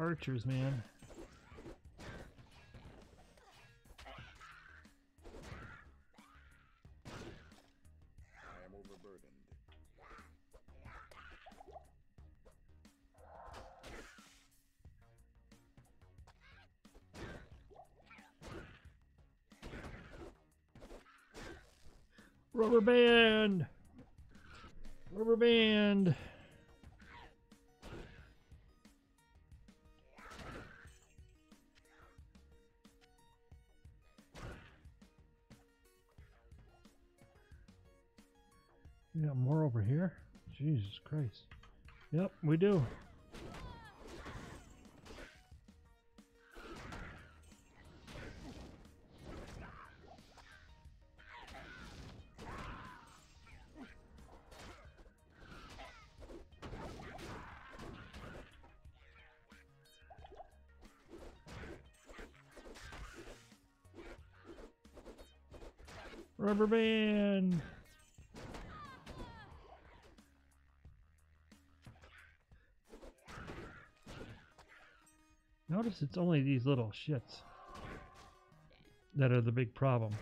archers, man. I am overburdened. Rubber band! Rubber band! We got more over here? Jesus Christ. Yep, we do. Rubber band! Notice it's only these little shits that are the big problem.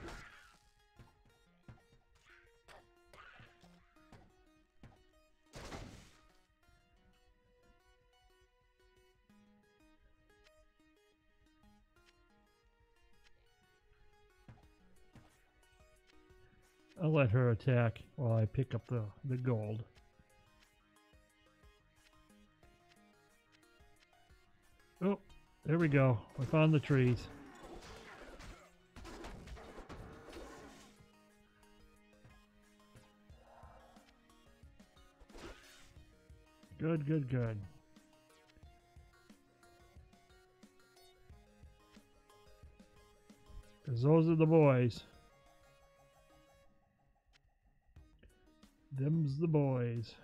I'll let her attack while I pick up the gold. Oh, there we go. I found the trees. Good, good, good. Because those are the boys. Them's the boys.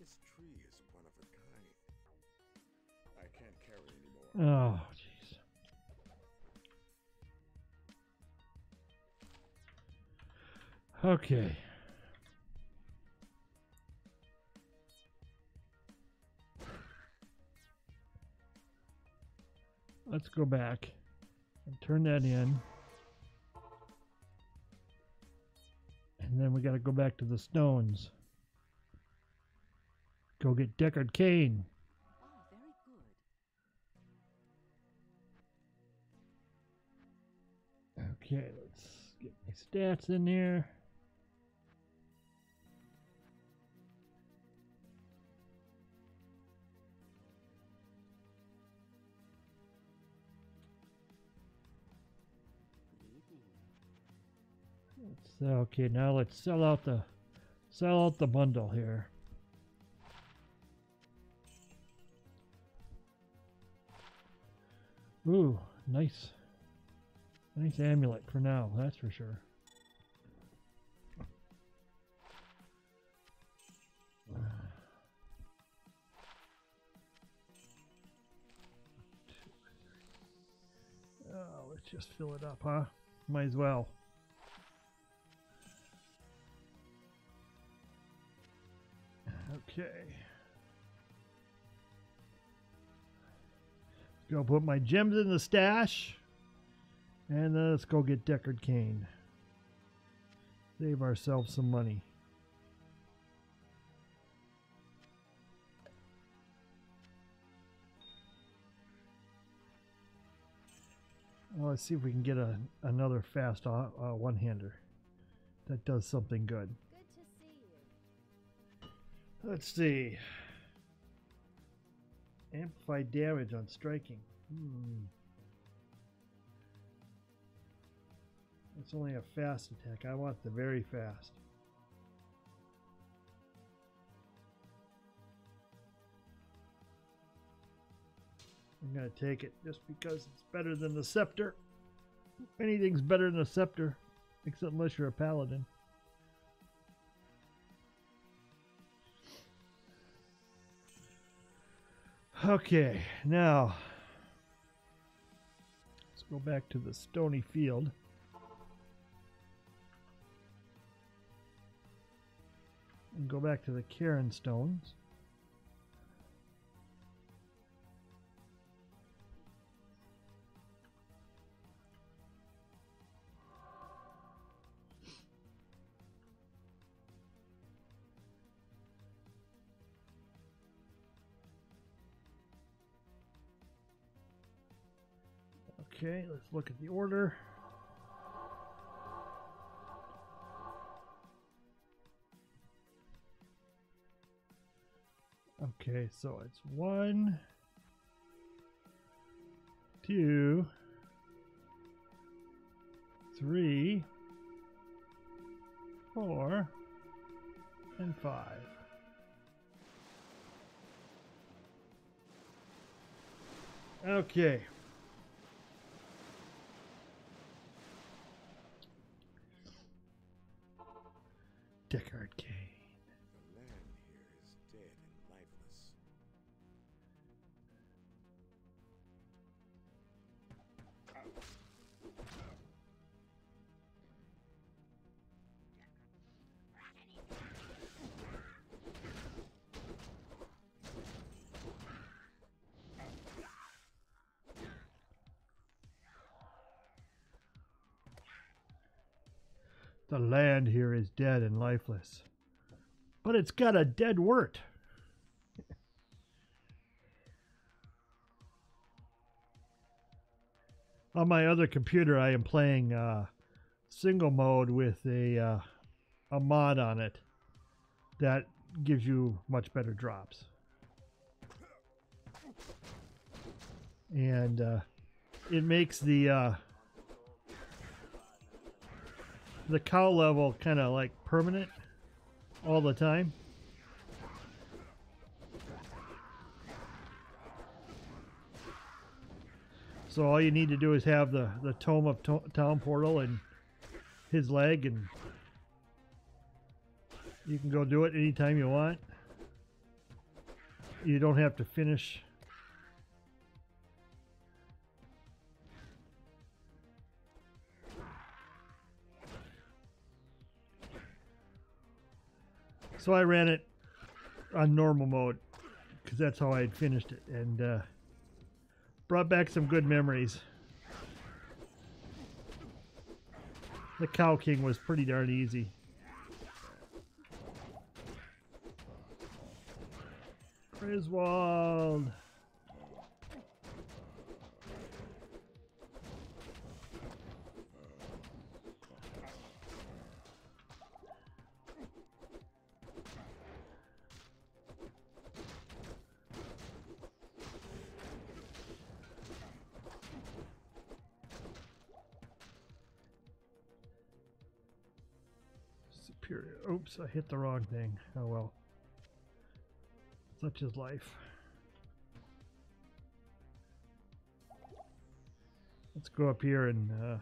This tree is one of a kind. I can't carry anymore. Oh, jeez. Okay. Let's go back and turn that in. And then we got to go back to the stones. Go get Deckard Cain. Ah, very good. Okay, let's get my stats in there. Okay, now let's sell out the bundle here. Ooh, nice amulet for now, that's for sure. Oh, let's just fill it up, huh? Might as well. Okay. Go put my gems in the stash. And then let's go get Deckard Cain. Save ourselves some money. Well, let's see if we can get another fast one-hander that does something good. Good to see you. Let's see. Amplify damage on striking. It's only a fast attack. I want the very fast. I'm going to take it just because it's better than the scepter. Anything's better than a scepter, except unless you're a paladin. Okay, now let's go back to the stony field. And go back to the Cairn stones. Okay, let's look at the order. Okay, so it's 1, 2, 3, 4, and 5. Okay. Deckard Kane. The land here is dead and lifeless. The land here is dead and lifeless. But it's got a dead wort. On my other computer, I am playing single mode with a mod on it that gives you much better drops. And it makes the cow level kind of like permanent all the time. So all you need to do is have the Tome of Town Portal and his leg, and you can go do it anytime you want. You don't have to finish. So I ran it on normal mode because that's how I had finished it, and brought back some good memories. The Cow King was pretty darn easy. Griswold. Superior. Oops, I hit the wrong thing. Oh well. Such is life. Let's go up here and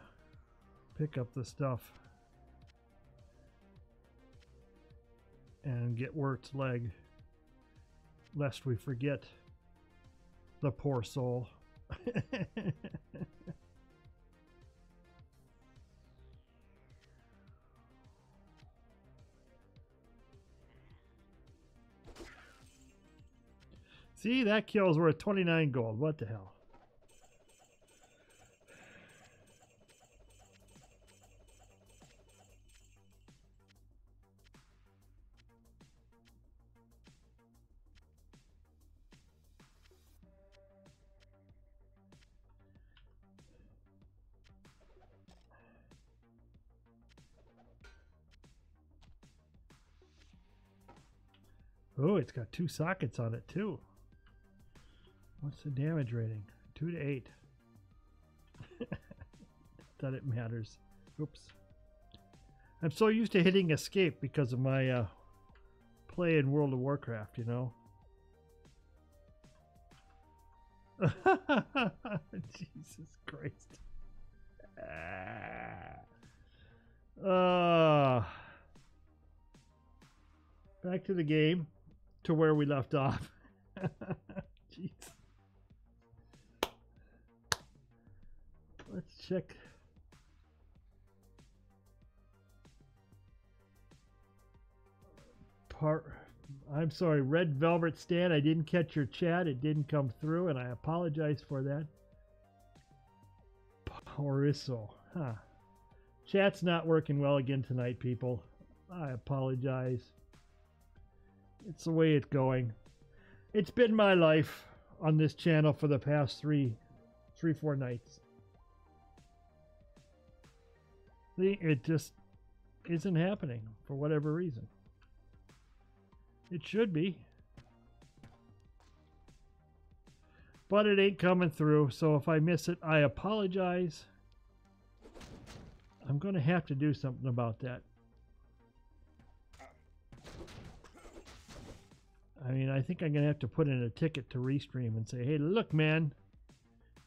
pick up the stuff and get Wirt's leg, lest we forget the poor soul. See, that kill's worth 29 gold. What the hell? Oh, it's got 2 sockets on it too. What's the damage rating? 2 to 8. That it matters. Oops. I'm so used to hitting escape because of my play in World of Warcraft, you know. Jesus Christ. Back to the game, to where we left off. Jeez. Let's check. I'm sorry, Red Velvet Stan. I didn't catch your chat. It didn't come through, and I apologize for that. Poriso. Huh. Chat's not working well again tonight, people. I apologize. It's the way it's going. It's been my life on this channel for the past 4 nights. See, it just isn't happening for whatever reason. It should be. But it ain't coming through, so if I miss it, I apologize. I'm going to have to do something about that. I mean, I think I'm going to have to put in a ticket to Restream and say, hey, look, man,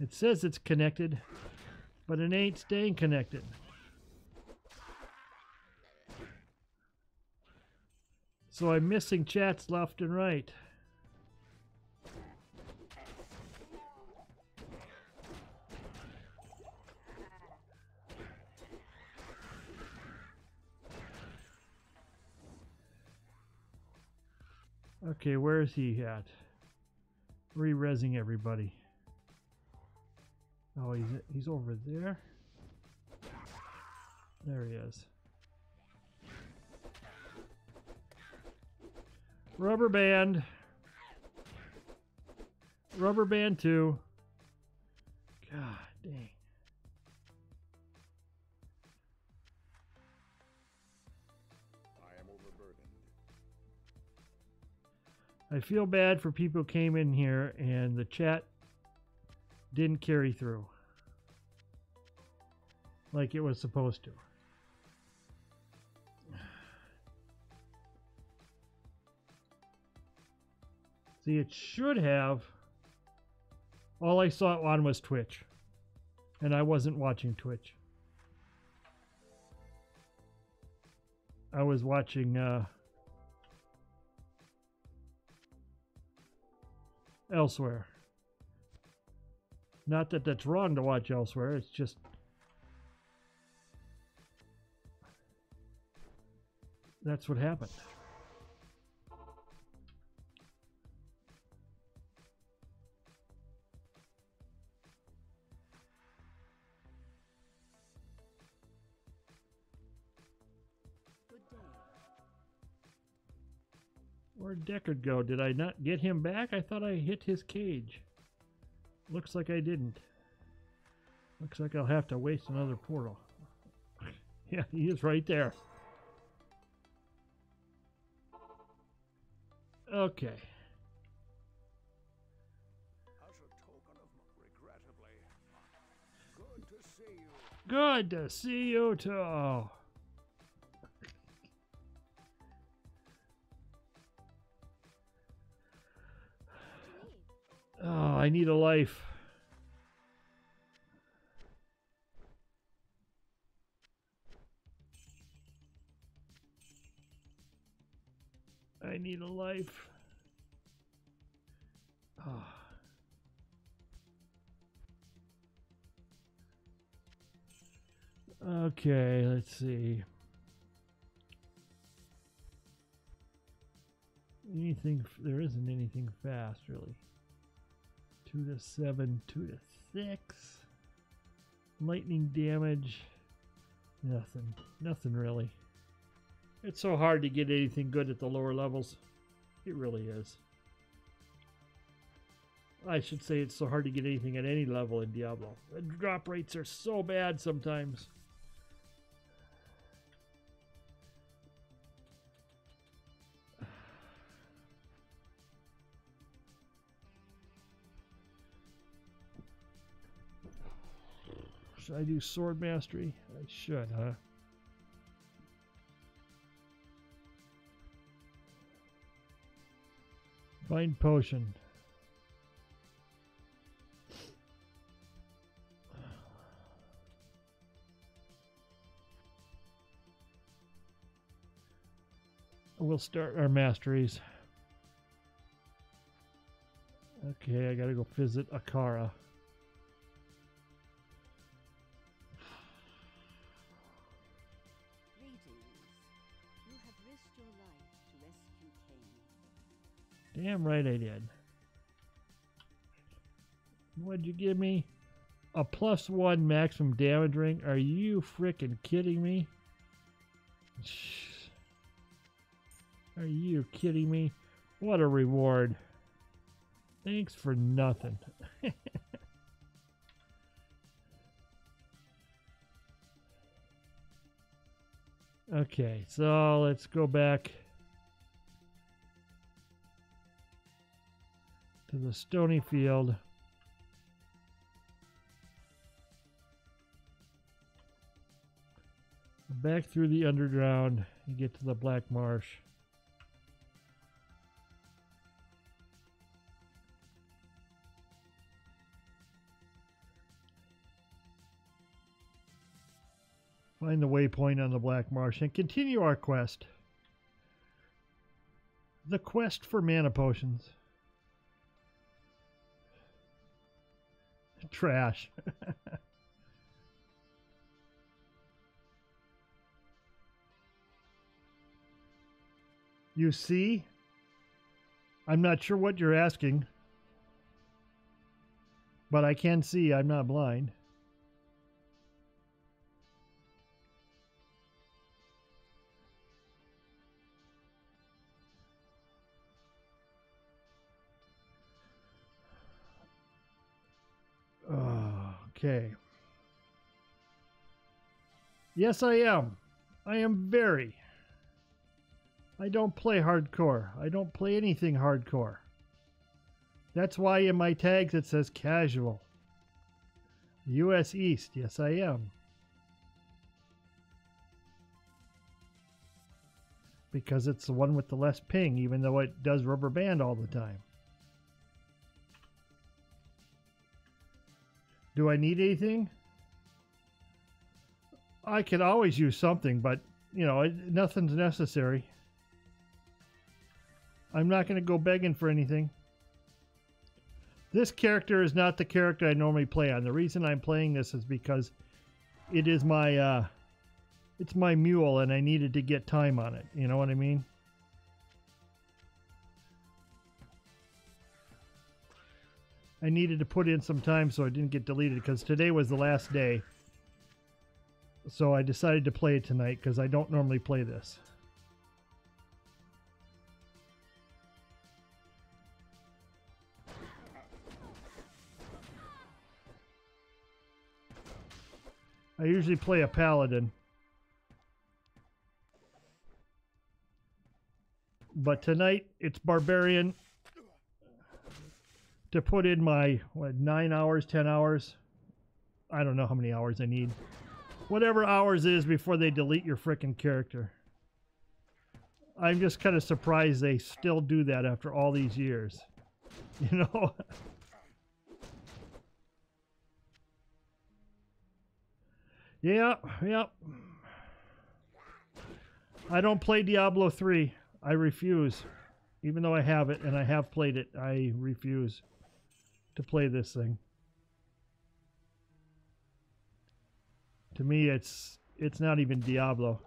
it says it's connected, but it ain't staying connected. So I'm missing chats left and right. Okay, where is he at? Re-resing everybody. Oh, he's over there. There he is. Rubber band. Rubber band 2. God dang. I am overburdened. I feel bad for people who came in here and the chat didn't carry through like it was supposed to. See, it should have. All I saw on was Twitch, and I wasn't watching Twitch. I was watching elsewhere. Not that that's wrong to watch elsewhere, it's just that's what happened. Where'd Deckard go? Did I not get him back? I thought I hit his cage. Looks like I didn't. Looks like I'll have to waste another portal. Yeah, he is right there. Okay. As a token of regrettably, good to see you. Good to see you too. Oh, I need a life. I need a life. Oh. Okay, let's see. Anything, there isn't anything fast really. 2 to 7, 2 to 6. Lightning damage. Nothing really. It's so hard to get anything good at the lower levels. It really is. I should say it's so hard to get anything at any level in Diablo. The drop rates are so bad sometimes. Should I do sword mastery? I should, huh? Find potion. We'll start our masteries. Okay, I gotta go visit Akara. risked your life to rescue Cain. Damn right I did. What'd you give me? A +1 maximum damage ring? Are you frickin' kidding me? Are you kidding me? What a reward. Thanks for nothing. Okay, so let's go back to the stony field. Back through the underground and get to the Black Marsh. Find the waypoint on the Black Marsh and continue our quest. The quest for mana potions. Trash. You see? I'm not sure what you're asking, but I can see. I'm not blind. Okay. Yes, I am. I am very. I don't play hardcore. I don't play anything hardcore. That's why in my tags it says casual. US East. Yes, I am. Because it's the one with the less ping, even though it does rubber band all the time. Do I need anything? I could always use something, but, you know, nothing's necessary. I'm not going to go begging for anything. This character is not the character I normally play on. The reason I'm playing this is because it is my, it's my mule and I needed to get time on it. You know what I mean? I needed to put in some time so it didn't get deleted because today was the last day. So I decided to play it tonight because I don't normally play this. I usually play a paladin. But tonight it's barbarian. To put in my, what, 9 hours, 10 hours? I don't know how many hours I need. Whatever hours it is before they delete your frickin' character. I'm just kind of surprised they still do that after all these years. You know? Yeah. I don't play Diablo 3. I refuse. Even though I have it and I have played it, I refuse to play this thing. To me, it's not even Diablo.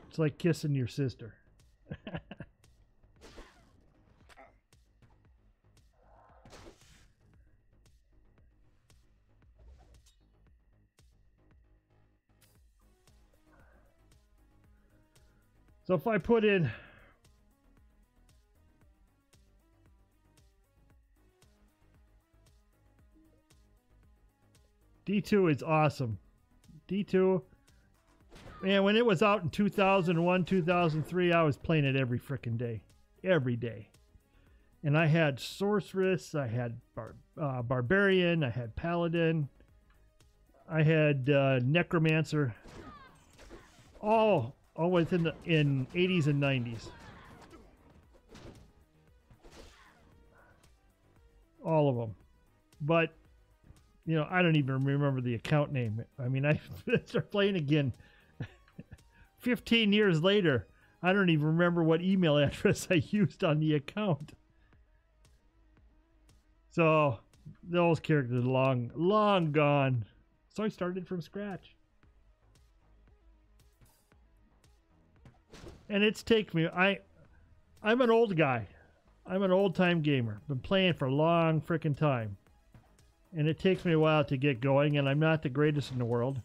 It's like kissing your sister. So if I put in D2 is awesome. D2, man, when it was out in 2001, 2003, I was playing it every frickin' day. Every day. And I had Sorceress, I had Barbarian, I had Paladin, I had Necromancer. All within in 80s and 90s. All of them. But you know, I don't even remember the account name. I mean, I started playing again 15 years later. I don't even remember what email address I used on the account. So those characters are long gone. So I started from scratch. And it's taken me. I'm an old guy. I'm an old time gamer. Been playing for a long freaking time. And it takes me a while to get going, and I'm not the greatest in the world.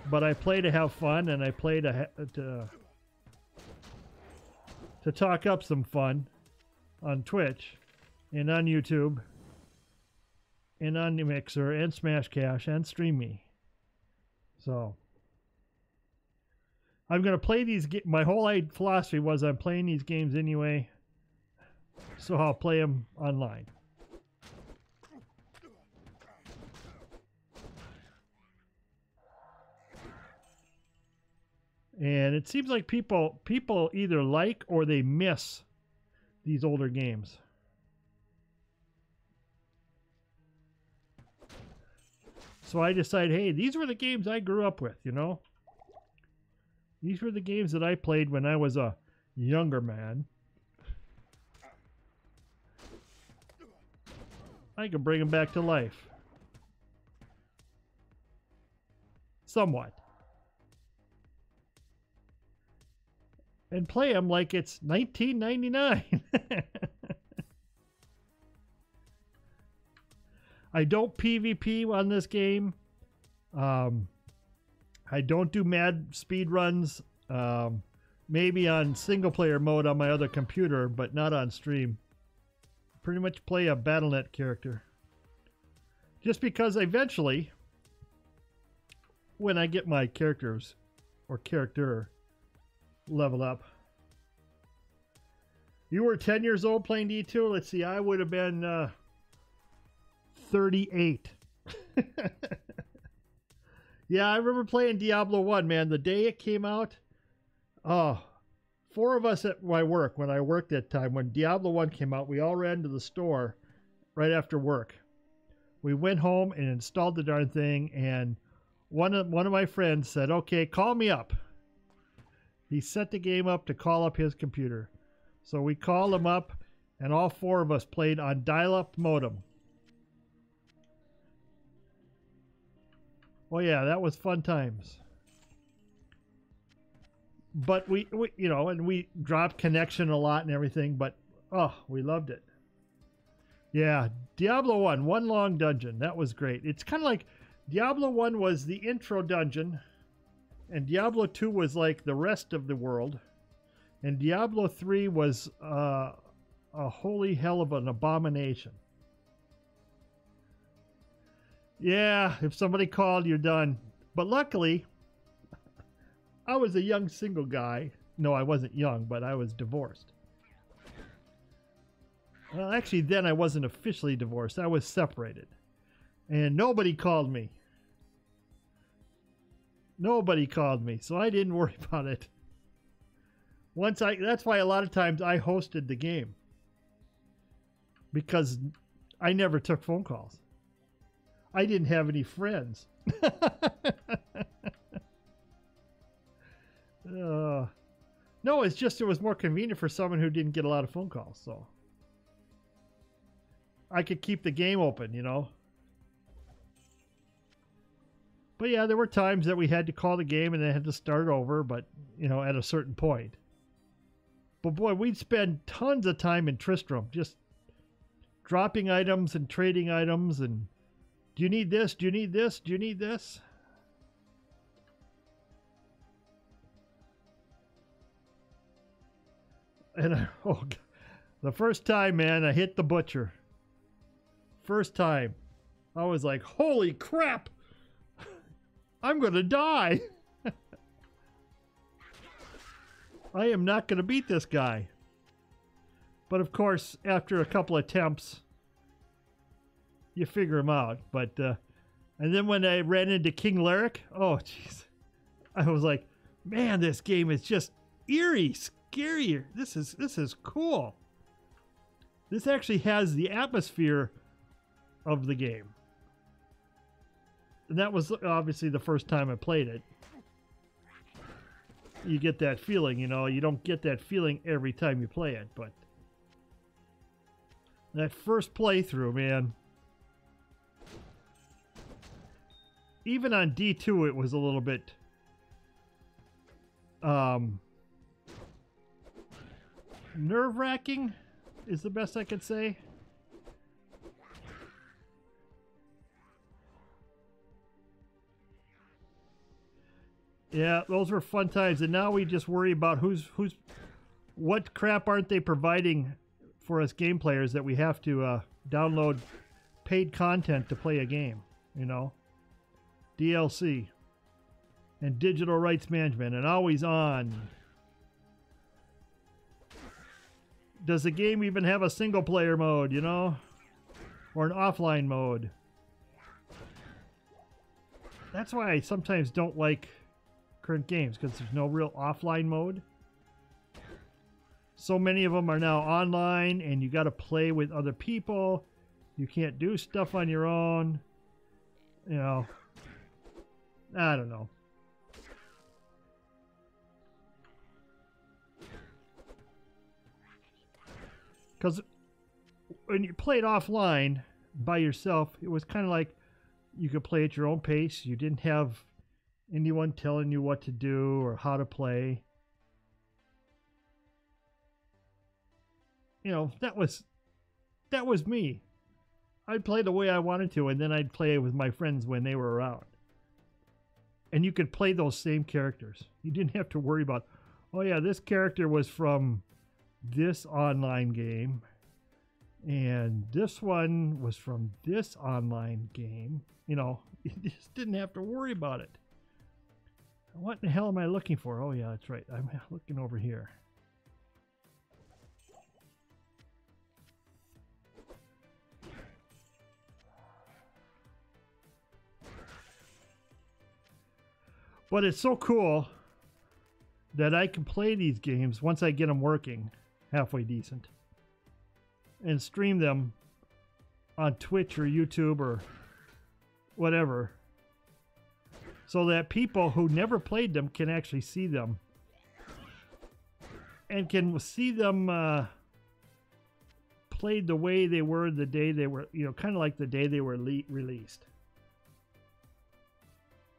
But I play to have fun, and I play to talk up some fun on Twitch and on YouTube and on the Mixer and Smash Cash and StreamMe. So I'm going to play these. My whole philosophy was I'm playing these games anyway, so I'll play them online. And it seems like people either like or they miss these older games. So I decided, hey, these were the games I grew up with, you know? These were the games that I played when I was a younger man. I can bring them back to life. Somewhat. And play them like it's 1999. I don't PvP on this game. I don't do mad speed runs. Maybe on single player mode on my other computer, but not on stream. Pretty much play a BattleNet character. Just because eventually, when I get my characters or character leveled up. You were 10 years old playing D2? Let's see, I would have been 38. Yeah, I remember playing Diablo 1, man. The day it came out, oh, 4 of us at my work, when I worked that time, when Diablo 1 came out, we all ran to the store right after work. We went home and installed the darn thing, and one of my friends said, okay, call me up. He set the game up to call up his computer. So we called him up, and all 4 of us played on dial-up modem. Oh yeah, that was fun times. But we you know, and we dropped connection a lot and everything, but oh, we loved it. Yeah, Diablo 1, one long dungeon. That was great. It's kind of like Diablo 1 was the intro dungeon, and Diablo 2 was like the rest of the world, and Diablo 3 was a holy hell of an abomination. Yeah, if somebody called, you're done. But luckily, I was a young single guy. No, I wasn't young, but I was divorced. Well, actually, then I wasn't officially divorced. I was separated. And nobody called me. Nobody called me, so I didn't worry about it. That's why a lot of times I hosted the game. Because I never took phone calls. I didn't have any friends. No, it's just it was more convenient for someone who didn't get a lot of phone calls, so I could keep the game open, you know. But yeah, there were times that we had to call the game and then had to start over, but you know, at a certain point. But boy, we'd spend tons of time in Tristram, just dropping items and trading items and do you need this? Do you need this? Do you need this? And the first time, man, I hit the butcher. First time. I was like, holy crap! I'm gonna die! I am not gonna beat this guy. But of course, after a couple attempts, you figure him out. But and then when I ran into King Lyric, oh jeez, I was like, man, this game is just eerie, scarier. This is cool. This actually has the atmosphere of the game. And that was obviously the first time I played it. You get that feeling, you know. You don't get that feeling every time you play it, but that first playthrough, man. Even on D2, it was a little bit nerve-wracking is the best I could say. Yeah, those were fun times, and now we just worry about what crap aren't they providing for us game players that we have to download paid content to play a game, you know? DLC and digital rights management and always on. Does the game even have a single player mode, you know? Or an offline mode? That's why I sometimes don't like current games, because there's no real offline mode. So many of them are now online, and you got to play with other people. You can't do stuff on your own. You know, I don't know. Because when you played offline by yourself, it was kind of like you could play at your own pace. You didn't have anyone telling you what to do or how to play. You know, that was me. I'd play the way I wanted to, and then I'd play with my friends when they were around. And you could play those same characters. You didn't have to worry about, oh yeah, this character was from this online game, and this one was from this online game. You know, you just didn't have to worry about it. What in the hell am I looking for? Oh yeah, that's right. I'm looking over here. But it's so cool that I can play these games once I get them working halfway decent and stream them on Twitch or YouTube or whatever, so that people who never played them can actually see them and can see them played the way they were the day they were, you know, kind of like the day they were released.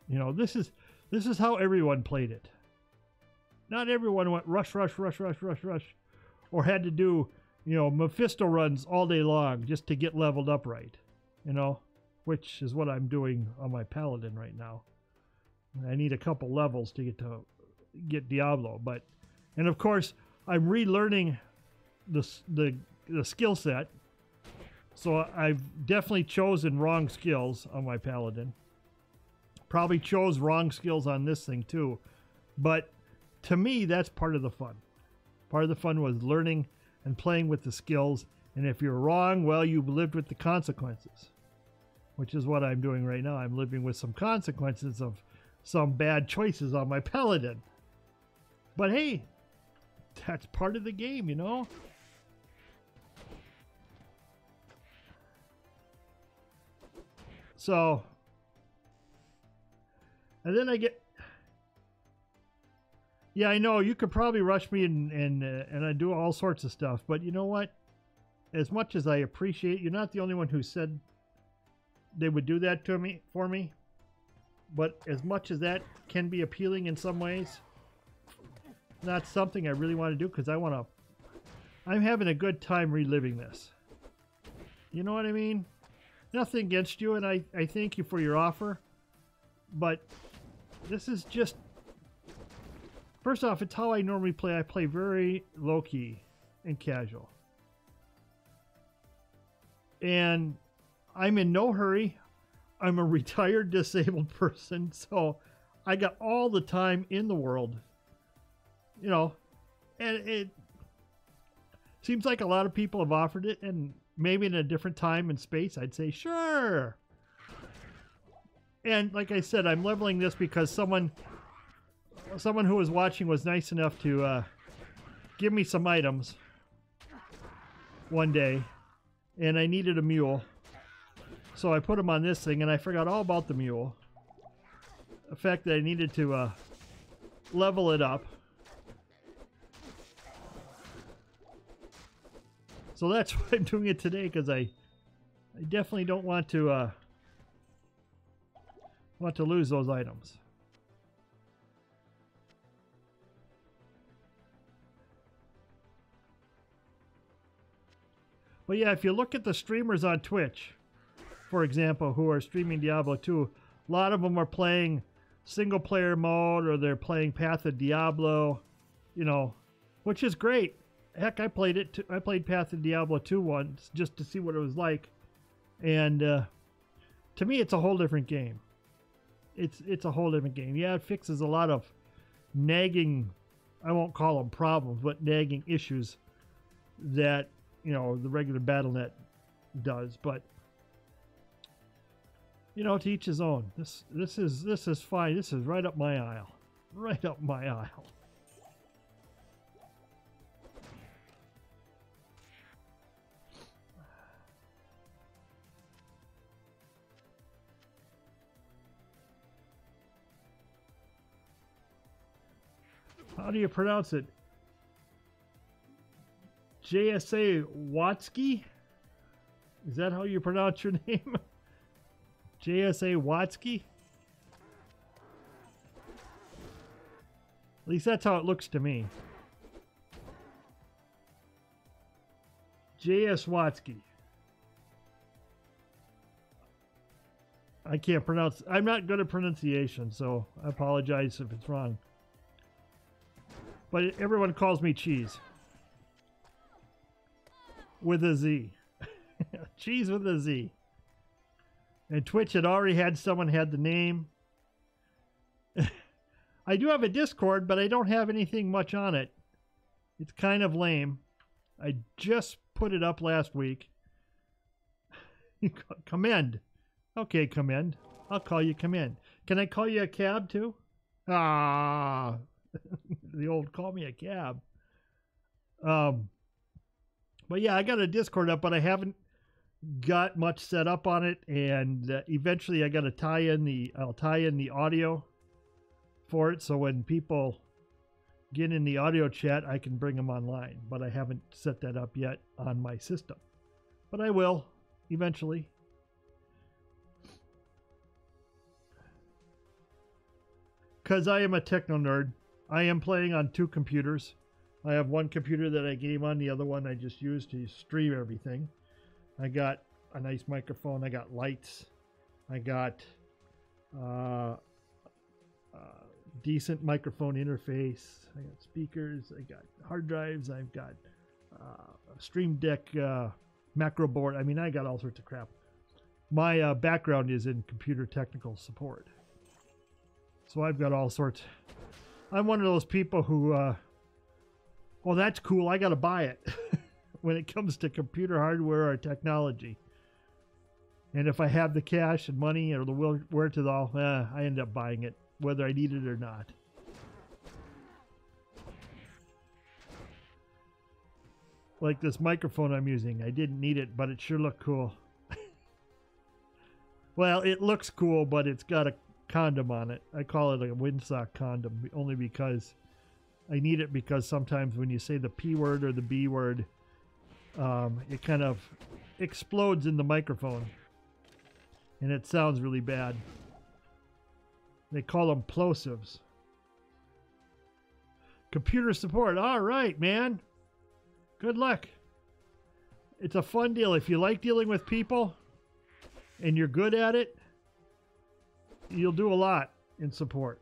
You know, this is how everyone played it. Not everyone went rush, or had to do, you know, Mephisto runs all day long just to get leveled up right, you know, which is what I'm doing on my Paladin right now. I need a couple levels to get Diablo, and of course I'm relearning the skill set, so I've definitely chosen wrong skills on my Paladin. Probably chose wrong skills on this thing too, but to me that's part of the fun. Part of the fun was learning and playing with the skills, and if you're wrong, well, you've lived with the consequences, which is what I'm doing right now. I'm living with some consequences of some bad choices on my Paladin. But hey, that's part of the game, you know? So, and then I get, yeah, I know you could probably rush me and I do all sorts of stuff, but you know what? As much as I appreciate, you're not the only one who said they would do that to me for me. But as much as that can be appealing in some ways, not something I really want to do, because I'm having a good time reliving this. You know what I mean? Nothing against you, and I thank you for your offer. But this is just, first off, it's how I normally play. I play very low-key and casual. And I'm in no hurry. I'm a retired disabled person, so I got all the time in the world. You know, and it seems like a lot of people have offered it, and maybe in a different time and space, I'd say, sure. And like I said, I'm leveling this because someone who was watching was nice enough to give me some items one day, and I needed a mule. So I put them on this thing, and I forgot all about the mule. The fact that I needed to level it up. So that's why I'm doing it today, because I definitely don't want to lose those items. But yeah, if you look at the streamers on Twitch, for example, who are streaming Diablo 2, a lot of them are playing single player mode or they're playing Path of Diablo, you know, which is great. Heck, I played it. I played Path of Diablo 2 once just to see what it was like. And to me, it's a whole different game. It's a whole different game. Yeah, it fixes a lot of nagging, I won't call them problems, but nagging issues that, you know, the regular BattleNet does. But you know, to each his own. This is fine. This is right up my aisle. Right up my aisle. How do you pronounce it? JSA Watsky? Is that how you pronounce your name? JSA Watsky? At least that's how it looks to me. JS Watsky. I can't pronounce. I'm not good at pronunciation, so I apologize if it's wrong. But everyone calls me Cheese. With a Z. Cheese with a Z. And Twitch had already had someone had the name. I do have a Discord, but I don't have anything much on it. It's kind of lame. I just put it up last week. Commend. Okay, Commend. I'll call you Commend. Can I call you a cab too? Ah, the old call me a cab. But yeah, I got a Discord up, but I haven't got much set up on it, and eventually I got to I'll tie in the audio for it, so when people get in the audio chat, I can bring them online. But I haven't set that up yet on my system. But I will eventually. Because I am a techno nerd. I am playing on 2 computers. I have one computer that I game on, the other one I just use to stream everything. I got a nice microphone. I got lights. I got decent microphone interface. I got speakers. I got hard drives. I've got a Stream Deck macro board. I mean, I got all sorts of crap. My background is in computer technical support. So I've got all sorts. I'm one of those people who, well, that's cool. I got to buy it when it comes to computer hardware or technology. And if I have the cash and money or the wherewithal, I end up buying it, whether I need it or not. Like this microphone I'm using. I didn't need it, but it sure looked cool. Well, it looks cool, but it's got a condom on it. I call it a windsock condom only because I need it, because sometimes when you say the P word or the B word, it kind of explodes in the microphone and it sounds really bad. They call them plosives. Computer support. All right, man. Good luck. It's a fun deal. If you like dealing with people and you're good at it, you'll do a lot in support.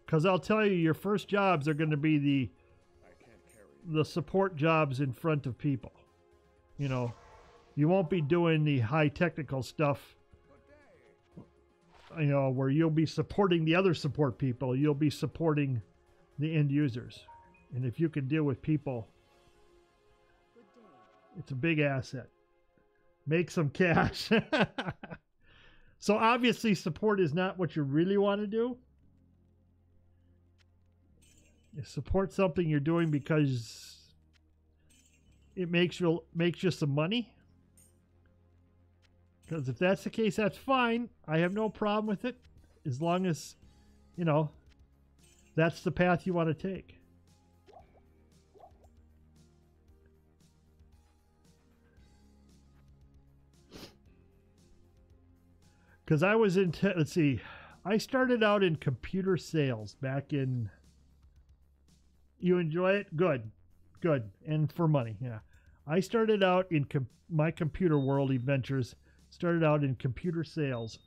Because I'll tell you, your first jobs are going to be the support jobs in front of people. You know, you won't be doing the high technical stuff, you know, where you'll be supporting the other support people. You'll be supporting the end users. And if you can deal with people, it's a big asset. Make some cash. So obviously support is not what you really want to do. You support something you're doing because it makes you some money. Because if that's the case, that's fine. I have no problem with it, as long as, you know, that's the path you want to take. Because I was in, let's see, I started out in computer sales back in, you enjoy it? Good. Good. And for money, yeah. I started out in my computer world adventures, started out in computer sales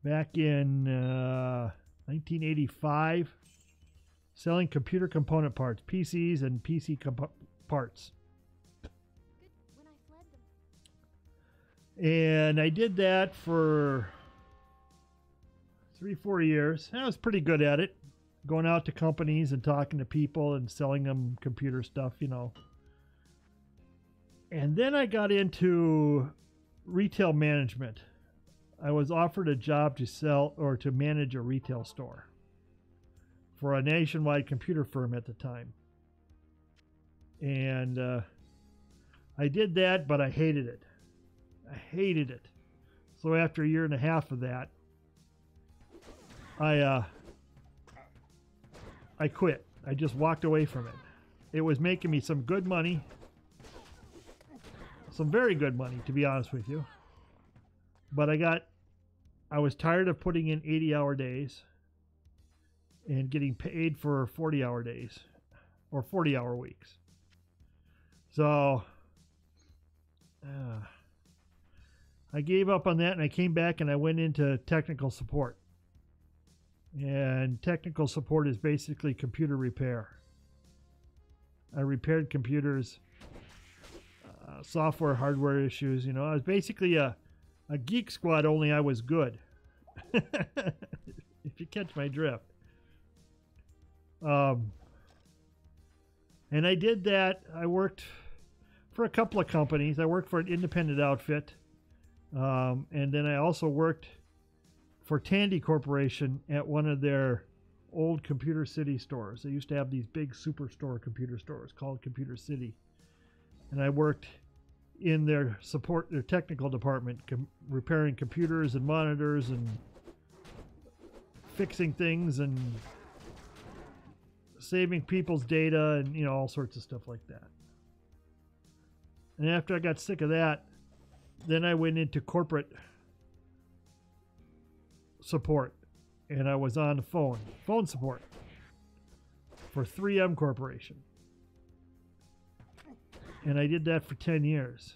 back in 1985, selling computer component parts, PCs and PC parts. Good when I fled them. And I did that for 3-4 years. I was pretty good at it, going out to companies and talking to people and selling them computer stuff, you know. And then I got into retail management. I was offered a job to sell or to manage a retail store for a nationwide computer firm at the time. And I did that, but I hated it. I hated it. So after a year and a half of that, I quit. I just walked away from it. It was making me some good money. Some very good money, to be honest with you. But I was tired of putting in 80-hour days and getting paid for 40-hour days or 40-hour weeks. So I gave up on that, and I came back and I went into technical support. And technical support is basically computer repair. I repaired computers, software, hardware issues. You know, I was basically a geek squad, only I was good. If you catch my drift. And I did that. I worked for a couple of companies. I worked for an independent outfit. And then I also worked for Tandy Corporation at one of their old Computer City stores. They used to have these big superstore computer stores called Computer City. And I worked in their technical department, repairing computers and monitors and fixing things and saving people's data and, you know, all sorts of stuff like that. And after I got sick of that, then I went into corporate support, and I was on the phone support for 3M Corporation. And I did that for 10 years.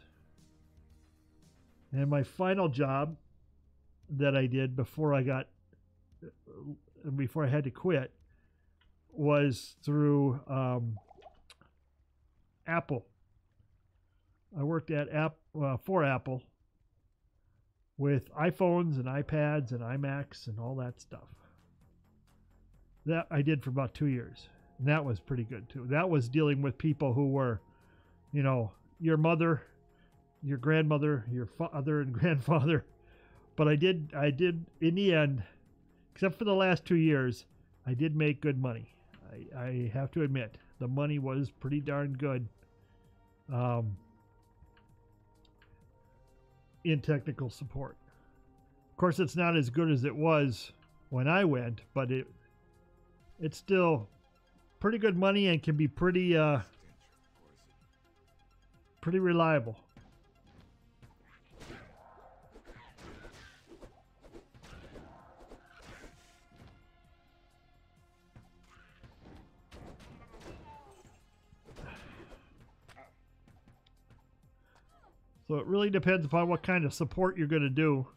And my final job that I did before I had to quit was through Apple. I worked at for Apple with iPhones and iPads and iMacs and all that stuff. That I did for about 2 years. And that was pretty good too. That was dealing with people who were, you know, your mother, your grandmother, your father and grandfather. But I did in the end, except for the last 2 years, I did make good money. I have to admit, the money was pretty darn good. In technical support. Of course, it's not as good as it was when I went, but it's still pretty good money and can be pretty reliable. So it really depends upon what kind of support you're going to do.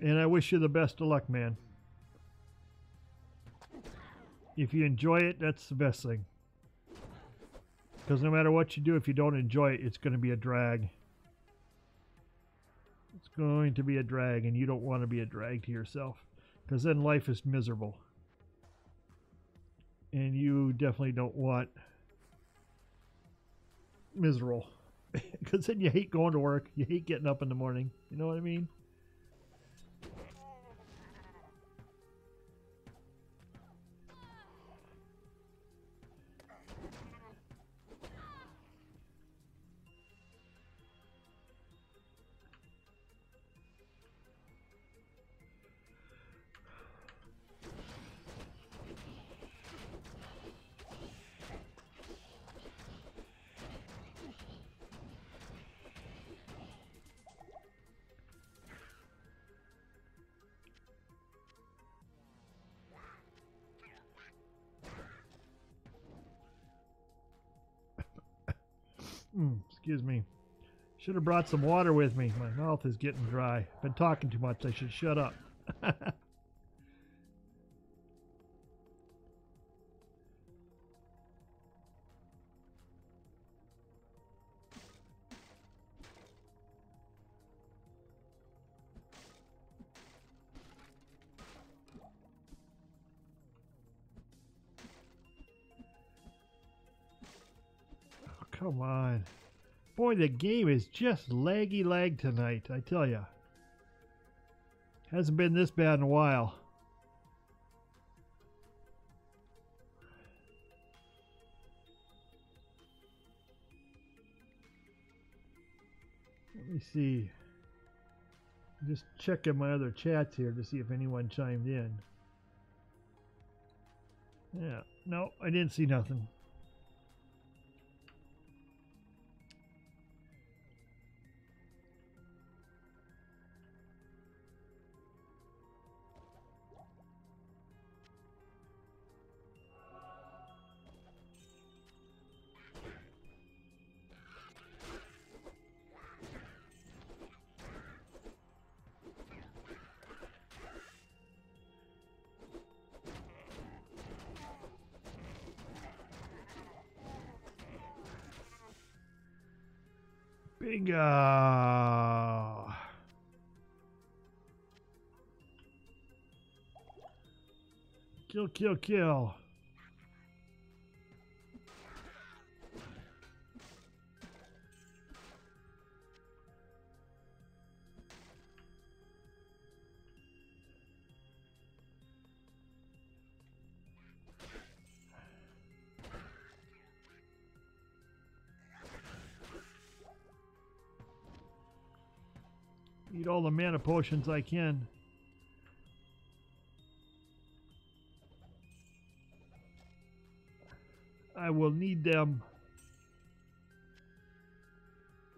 And I wish you the best of luck, man. If you enjoy it, that's the best thing. Because no matter what you do, if you don't enjoy it, it's going to be a drag. It's going to be a drag, and you don't want to be a drag to yourself. Because then life is miserable. And you definitely don't want miserable. Because then you hate going to work. You hate getting up in the morning. You know what I mean? Excuse me. Should have brought some water with me. My mouth is getting dry. Been talking too much. I should shut up. Oh, come on. Boy, the game is just laggy lag tonight, I tell ya. Hasn't been this bad in a while. Let me see. Just checking my other chats here to see if anyone chimed in. Yeah, no, I didn't see nothing. Bingo! Kill, kill, kill. Eat all the mana potions I can. I will need them.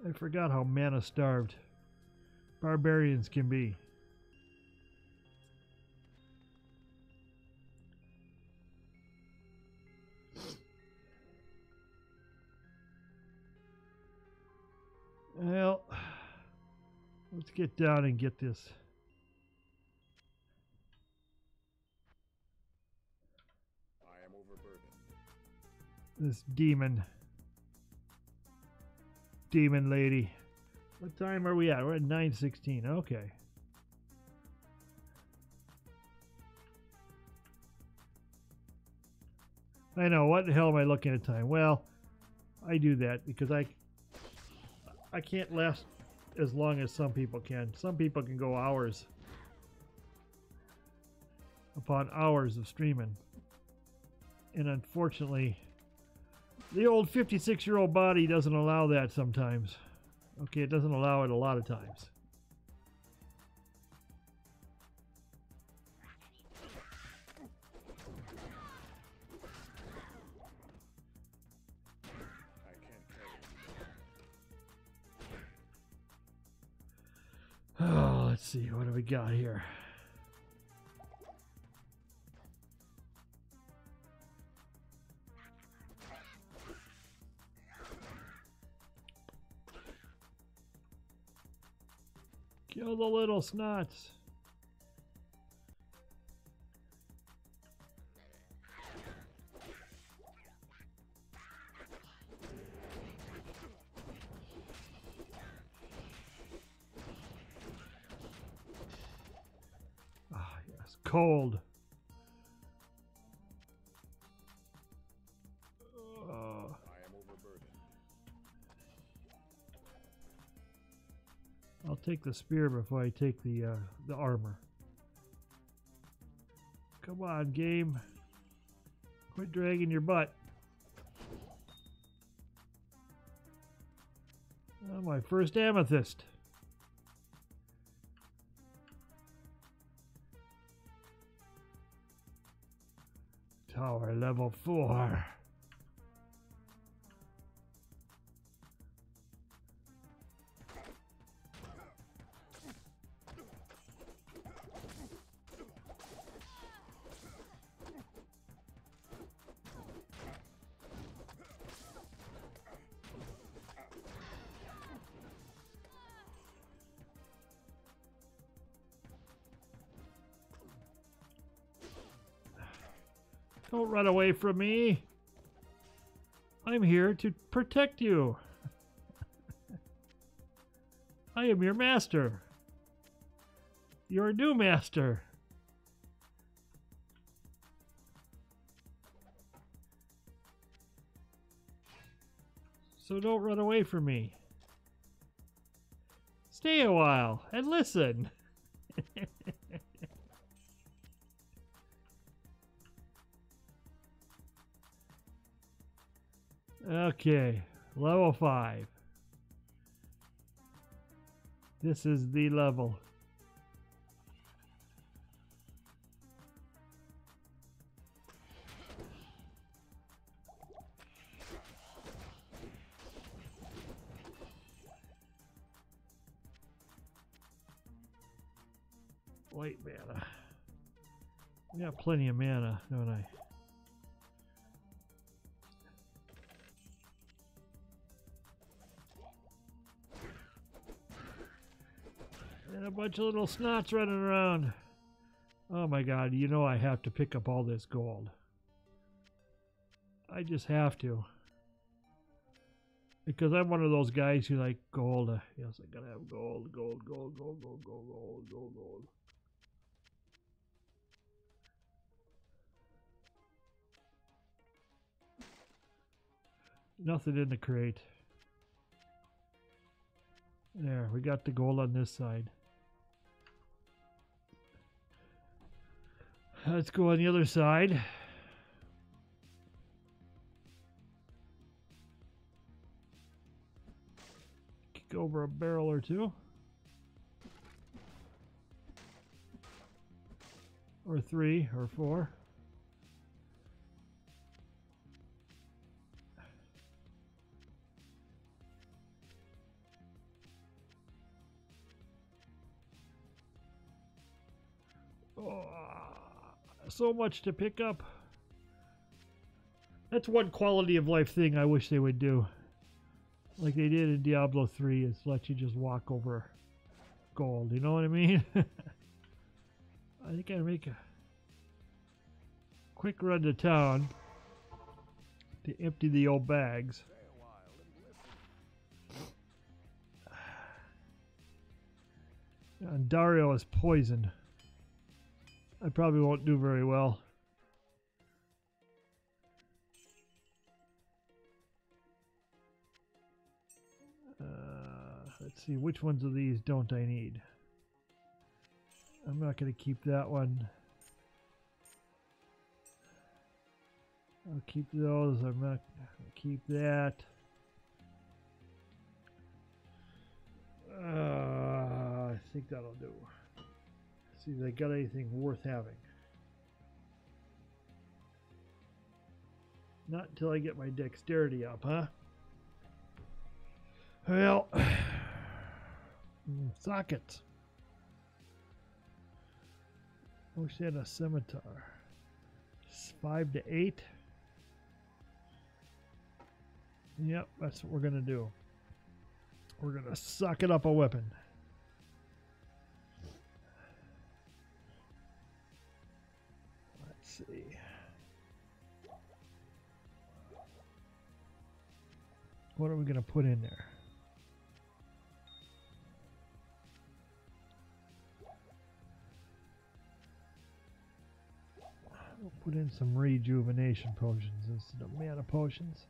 I forgot how mana starved barbarians can be. Well, let's get down and get this. I am overburdened. This demon lady. What time are we at? We're at 9:16. Okay. I know. What the hell am I looking at time? Well, I do that because I can't last as long as some people can. Some people can go hours upon hours of streaming. And unfortunately, the old 56-year-old body doesn't allow that sometimes. Okay, it doesn't allow it a lot of times. I can't carry. Oh, let's see. What do we got here? Kill the little snots. Ah, yes, cold. I am overburdened. I'll take the spear before I take the armor. Come on, game. Quit dragging your butt. Oh, my first amethyst. Tower level 4. Don't run away from me. I'm here to protect you. I am your master. Your new master. So don't run away from me. Stay a while and listen. Okay, level 5. This is the level. White mana. I got plenty of mana, don't I? And a bunch of little snots running around. Oh my god, you know I have to pick up all this gold. I just have to. Because I'm one of those guys who like gold. Yes, I gotta have gold, gold, gold, gold, gold, gold, gold, gold, gold. Nothing in the crate. There, we got the gold on this side. Let's go on the other side. Kick over a barrel or two. Or 3 or 4. Oh, so much to pick up. That's one quality of life thing I wish they would do. Like they did in Diablo 3, is let you just walk over gold. You know what I mean? I think I'd make a quick run to town to empty the old bags. And Dario is poisoned. I probably won't do very well. Let's see, which ones of these don't I need? I'm not going to keep that one. I'll keep those. I'm not going to keep that. I think that'll do. See if they got anything worth having. Not until I get my dexterity up, huh? Well, sockets. Wish they had a scimitar. 5 to 8. Yep, that's what we're gonna do. We're gonna socket up a weapon. Let's see. What are we gonna put in there? We'll put in some rejuvenation potions instead of mana potions.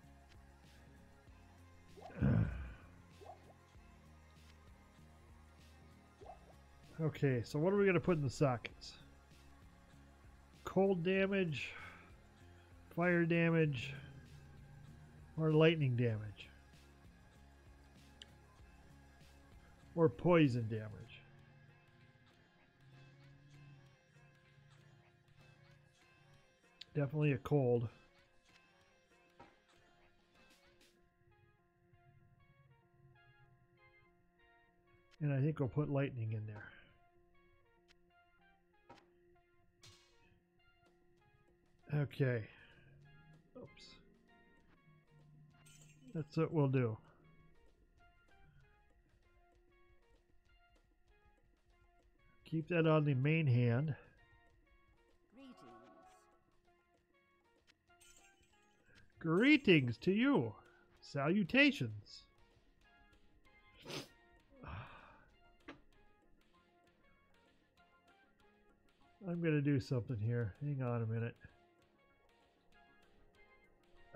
Okay, so what are we going to put in the sockets? Cold damage, fire damage, or lightning damage? Or poison damage? Definitely a cold. And I think we'll put lightning in there. Okay. Oops. That's what we'll do. Keep that on the main hand. Greetings. Greetings to you. Salutations. I'm going to do something here. Hang on a minute.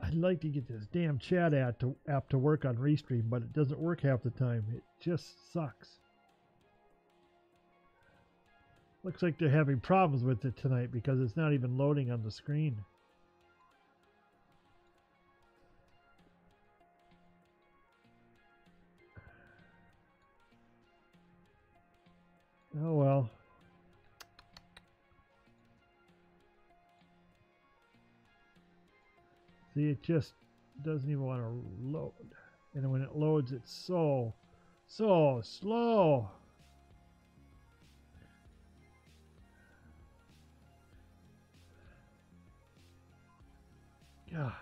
I'd like to get this damn chat app to work on Restream, but it doesn't work half the time. It just sucks. Looks like they're having problems with it tonight because it's not even loading on the screen. Oh well. See, it just doesn't even want to load. And when it loads, it's so slow. God.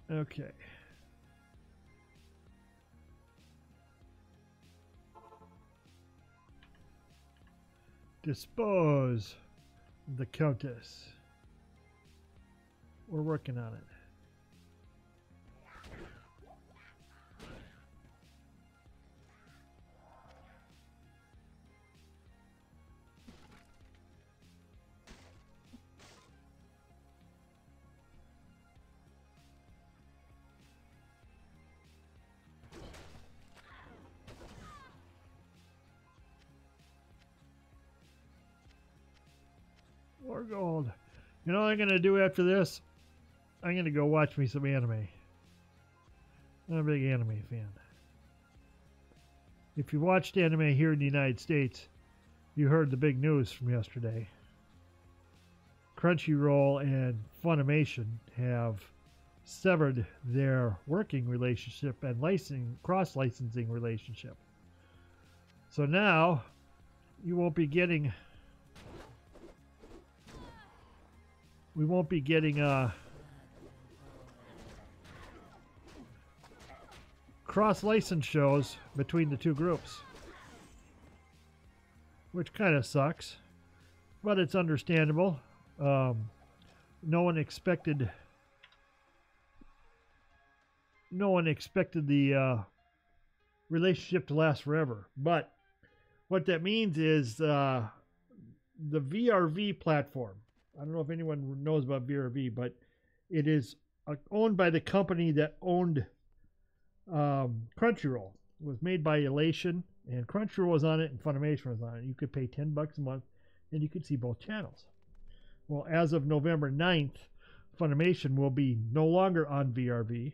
Okay. Dispose the Countess. We're working on it. More gold. You know what I'm going to do after this? I'm going to go watch me some anime. I'm a big anime fan. If you watched anime here in the United States, you heard the big news from yesterday. Crunchyroll and Funimation have severed their working relationship and cross-licensing relationship. So now, you won't be getting... We won't be getting cross-license shows between the two groups, which kind of sucks, but it's understandable. No one expected the relationship to last forever. But what that means is the VRV platform. I don't know if anyone knows about VRV, but it is owned by the company that owned Crunchyroll. It was made by Elation, and Crunchyroll was on it, and Funimation was on it. You could pay $10 a month, and you could see both channels. Well, as of November 9th, Funimation will be no longer on VRV,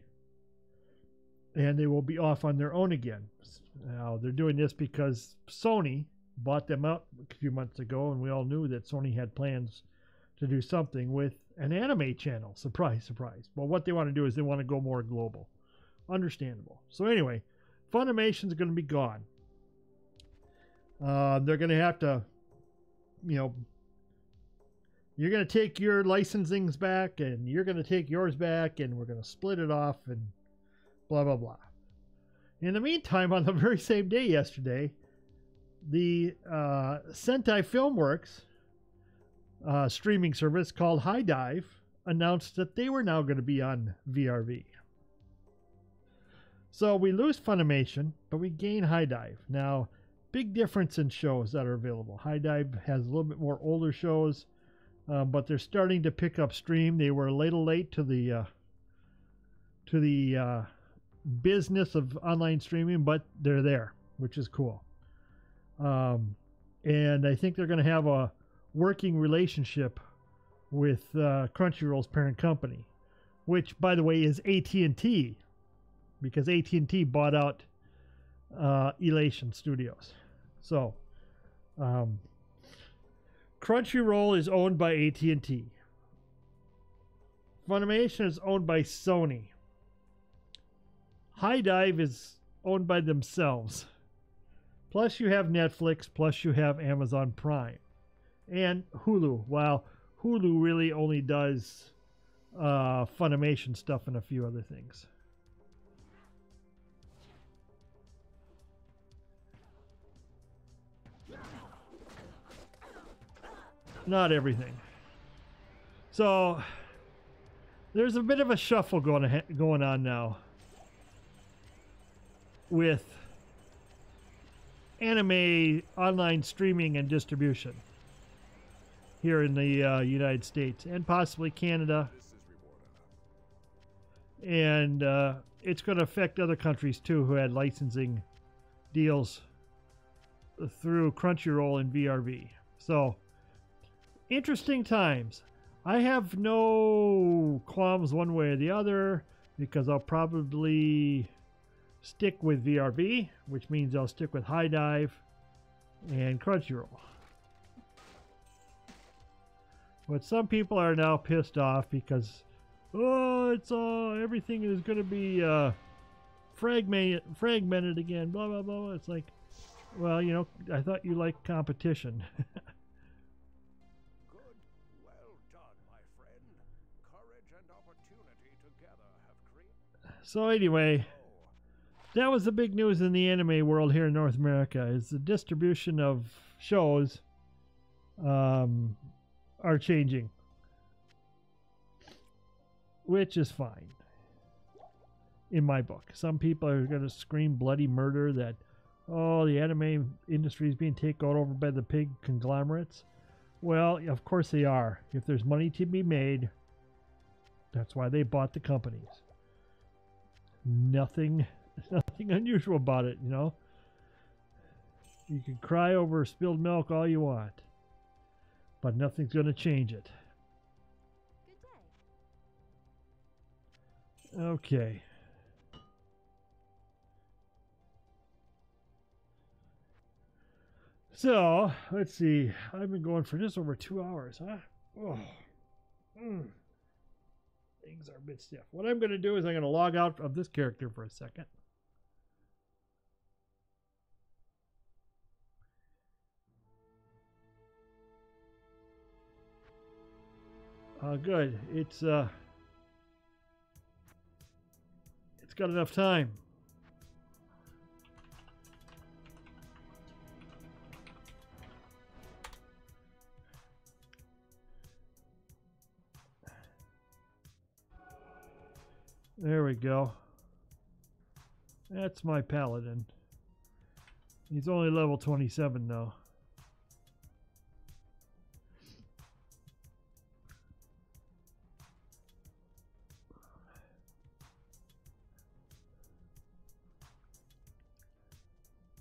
and they will be off on their own again. Now, they're doing this because Sony bought them out a few months ago, and we all knew that Sony had plans to do something with an anime channel. Surprise, surprise. Well, what they want to do is they want to go more global. Understandable. So anyway, Funimation's going to be gone. They're going to have to, you're going to take your licensings back, and you're going to take yours back, and we're going to split it off, and blah, blah, blah. In the meantime, on the very same day yesterday, the Sentai Filmworks streaming service called High Dive announced that they were now going to be on VRV. So we lose Funimation, but we gain High Dive. Now, big difference in shows that are available. High Dive has a little bit more older shows, but they're starting to pick up stream. They were a little late to the business of online streaming, but they're there, which is cool. And I think they're going to have a working relationship with Crunchyroll's parent company, which, by the way, is AT&T, because AT&T bought out Elation Studios. So, Crunchyroll is owned by AT&T. Funimation is owned by Sony. High Dive is owned by themselves. Plus you have Netflix, plus you have Amazon Prime. And Hulu. While Hulu really only does Funimation stuff and a few other things. Not everything. So There's a bit of a shuffle going on now with anime online streaming and distribution here in the United States and possibly Canada. This is reward enough. And it's going to affect other countries too who had licensing deals through Crunchyroll and VRV. So, interesting times. I have no qualms one way or the other because I'll probably stick with VRV, which means I'll stick with High Dive and Crunchyroll. But some people are now pissed off because, oh, it's everything is going to be fragmented again, blah, blah, blah. It's like, well, you know, I thought you liked competition. Good. Well done, my friend. Courage and opportunity together have created. So anyway, that was the big news in the anime world here in North America, is the distribution of shows are changing, which is fine in my book. Some people are going to scream bloody murder that, oh, the anime industry is being taken over by the big conglomerates. Well, of course they are. If there's money to be made, that's why they bought the companies. Nothing unusual about it, you know. You can cry over spilled milk all you want, but nothing's going to change it. Good day. Okay. So, let's see. I've been going for just over 2 hours, huh? Oh. Things are a bit stiff. What I'm going to do is I'm going to log out of this character for a second. Good. It's got enough time. There we go. That's my paladin. He's only level 27 though.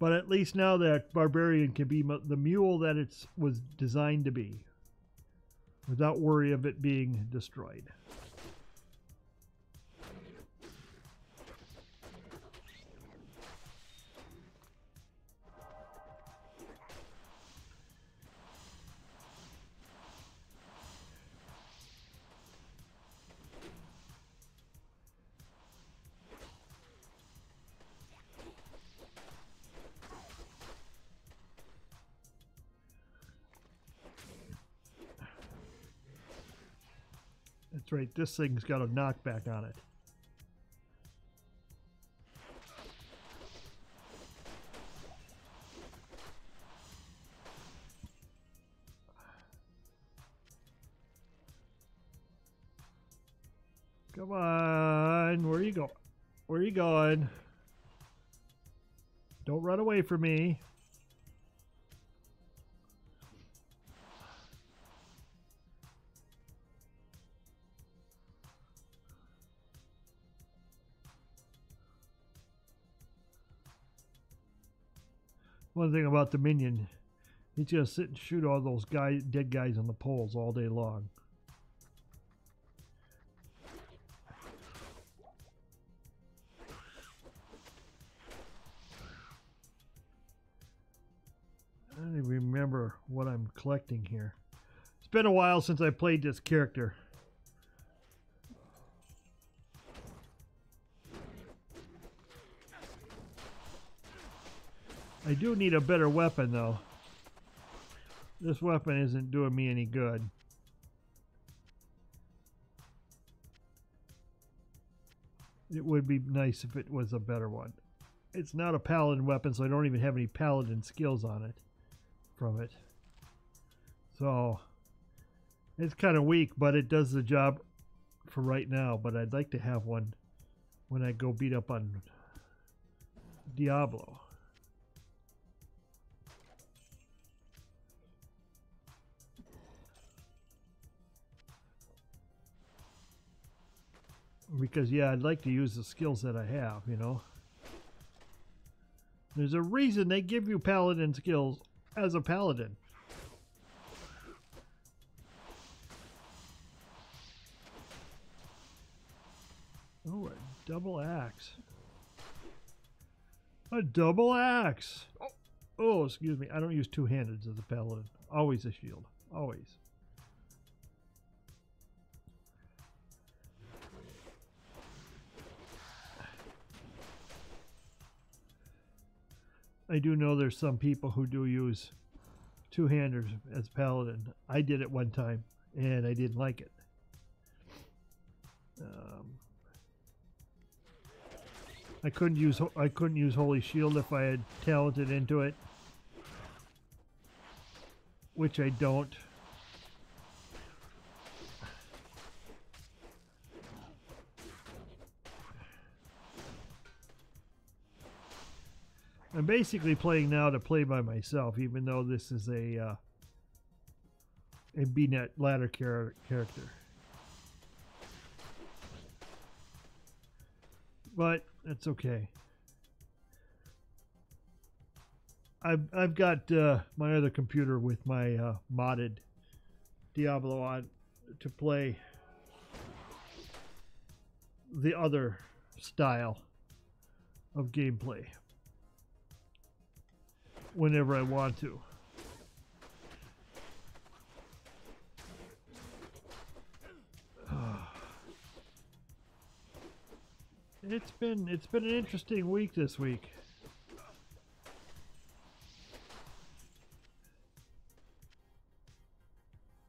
But at least now that barbarian can be the mule that it was designed to be, without worry of it being destroyed. That's right, this thing's got a knockback on it. Come on, where are you going? Where are you going? Don't run away from me. One thing about the minion, he's gonna sit and shoot all those dead guys on the poles all day long. I don't even remember what I'm collecting here. It's been a while since I played this character. I do need a better weapon though. This weapon isn't doing me any good. It would be nice if it was a better one. It's not a paladin weapon, so I don't even have any paladin skills on it from it. So it's kind of weak, but it does the job for right now, but I'd like to have one when I go beat up on Diablo. Because, yeah, I'd like to use the skills that I have, you know. There's a reason they give you paladin skills as a paladin. Oh, a double axe. A double axe! Oh, excuse me. I don't use two-handed as a paladin. Always a shield. Always. I do know there's some people who do use two-handers as paladin. I did it one time, and I didn't like it. I couldn't use Holy Shield if I had talented into it, which I don't. I'm basically playing now to play by myself, even though this is a BNet ladder character. But that's okay. I've got my other computer with my modded Diablo on to play the other style of gameplay whenever I want to. It's been an interesting week this week.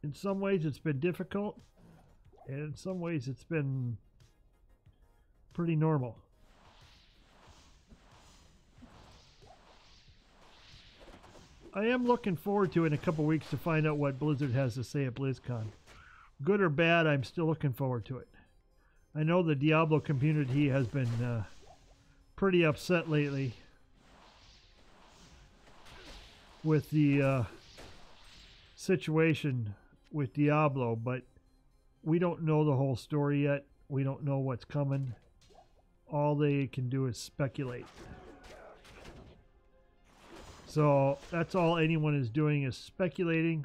In some ways it's been difficult, and in some ways it's been pretty normal. I am looking forward to in a couple weeks to find out what Blizzard has to say at BlizzCon. Good or bad, I'm still looking forward to it. I know the Diablo community has been pretty upset lately with the situation with Diablo, but we don't know the whole story yet. We don't know what's coming. All they can do is speculate. So that's all anyone is doing is speculating.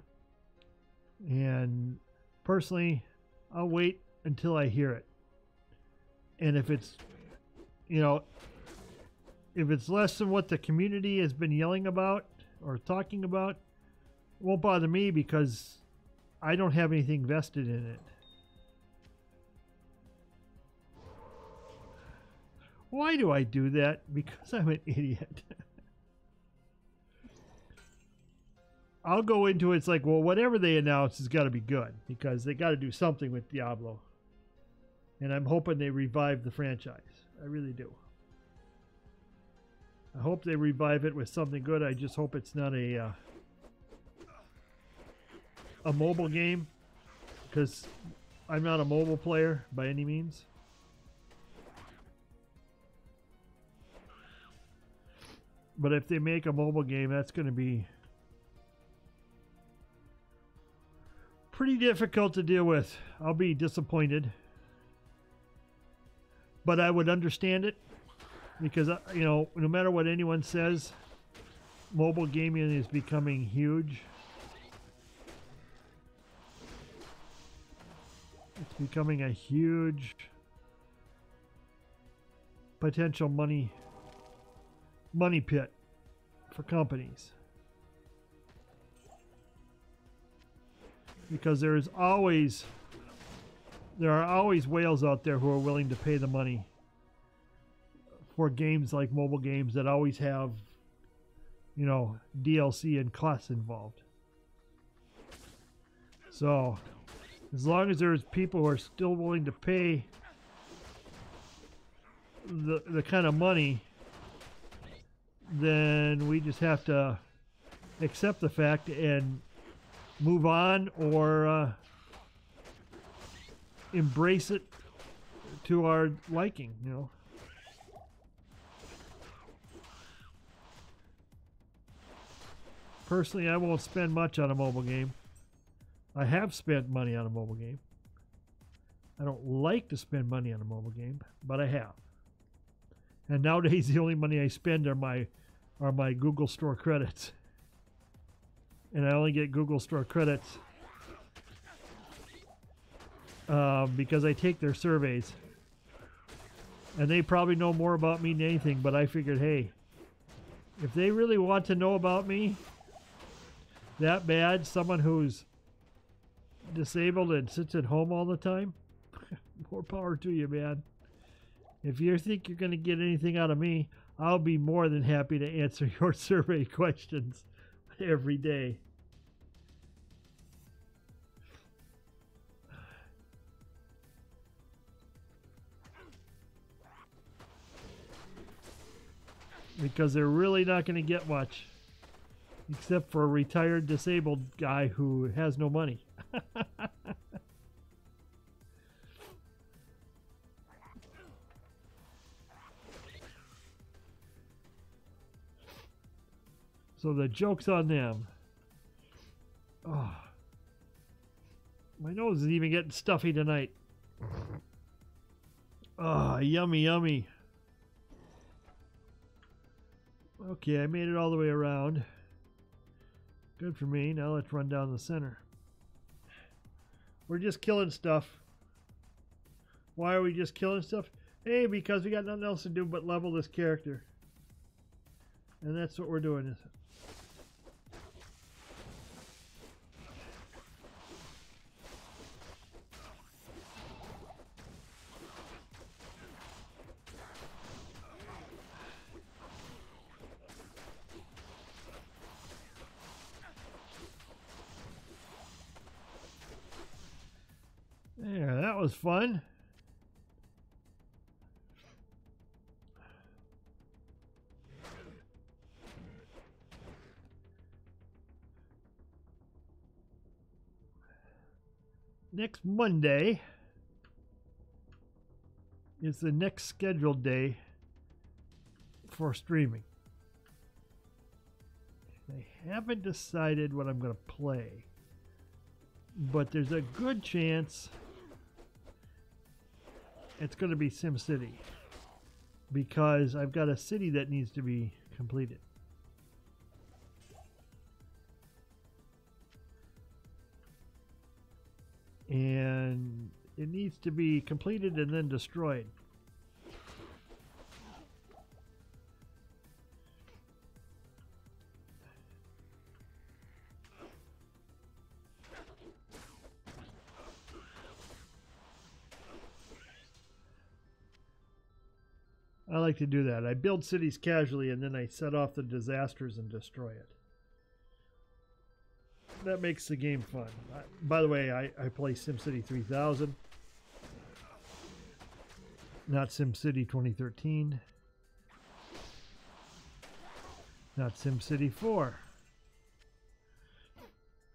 And personally, I'll wait until I hear it. And if it's, you know, if it's less than what the community has been yelling about or talking about, it won't bother me because I don't have anything vested in it. Why do I do that? Because I'm an idiot. I'll go into it, it's like, well, whatever they announce has got to be good because they got to do something with Diablo. And I'm hoping they revive the franchise. I really do. I hope they revive it with something good. I just hope it's not a mobile game, because I'm not a mobile player by any means. But if they make a mobile game, that's going to be pretty difficult to deal with. I'll be disappointed. But I would understand it because, you know, no matter what anyone says, mobile gaming is becoming huge. It's becoming a huge potential money pit for companies. Because there are always whales out there who are willing to pay the money for games like mobile games that always have, you know, DLC and costs involved. So, as long as there's people who are still willing to pay the kind of money, then we just have to accept the fact and move on, or embrace it to our liking, you know. Personally, I won't spend much on a mobile game. I have spent money on a mobile game. I don't like to spend money on a mobile game, but I have. And nowadays, the only money I spend are my Google Store credits. And I only get Google Store credits because I take their surveys. And they probably know more about me than anything, but I figured, hey, if they really want to know about me that bad, someone who's disabled and sits at home all the time, more power to you, man. If you think you're going to get anything out of me, I'll be more than happy to answer your survey questions every day. Because they're really not going to get much, except for a retired disabled guy who has no money. So the joke's on them. Oh, my nose is even getting stuffy tonight. Oh, yummy, yummy. Okay, I made it all the way around. Good for me. Now let's run down the center. We're just killing stuff. Why are we just killing stuff? Hey, because we got nothing else to do but level this character. And that's what we're doing. There, that was fun. Next Monday is the next scheduled day for streaming. I haven't decided what I'm going to play, but there's a good chance it's going to be SimCity because I've got a city that needs to be completed. And it needs to be completed and then destroyed. I like to do that. I build cities casually and then I set off the disasters and destroy it. That makes the game fun. By the way, I play SimCity 3000, not SimCity 2013, not SimCity 4.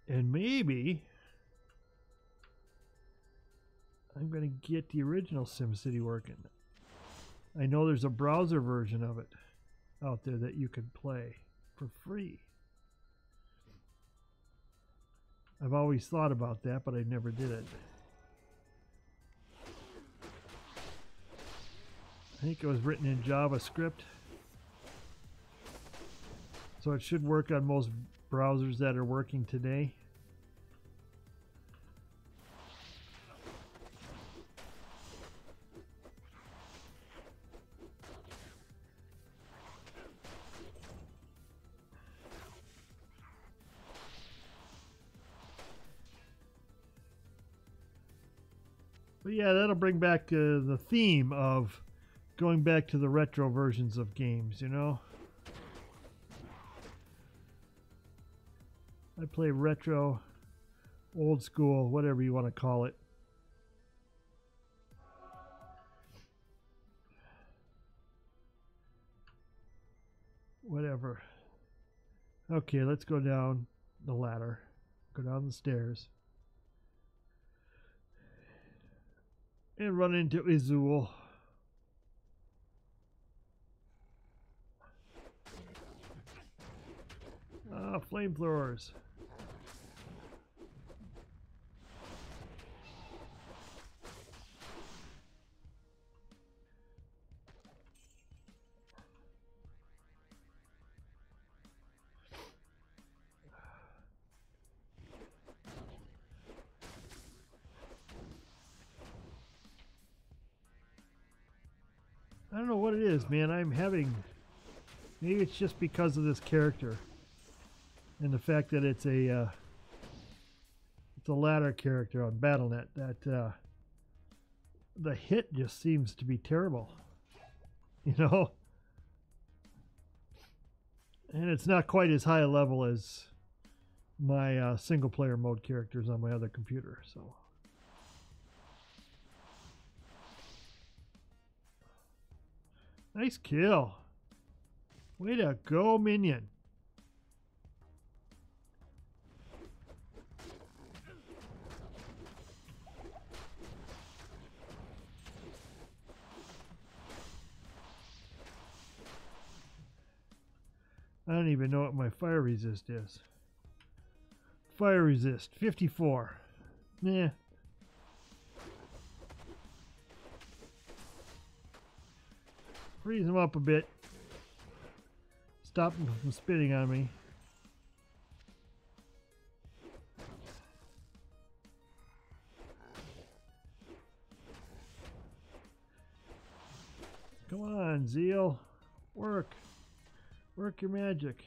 And maybe I'm going to get the original SimCity working. I know there's a browser version of it out there that you can play for free. I've always thought about that, but I never did it. I think it was written in JavaScript. So it should work on most browsers that are working today. But yeah, that'll bring back the theme of going back to the retro versions of games, you know? I play retro, old school, whatever you want to call it. Whatever. Okay, let's go down the ladder. Go down the stairs. And run into Izul. Ah, flamethrowers. I don't know what it is, man. I'm having... Maybe it's just because of this character. And the fact that it's a ladder character on BattleNet. That the hit just seems to be terrible. You know? And it's not quite as high a level as my single player mode characters on my other computer. So... Nice kill. Way to go, minion. I don't even know what my fire resist is. Fire resist, 54. Nah. Freeze him up a bit. Stop him from spitting on me. Come on, Zeal. Work. Work your magic.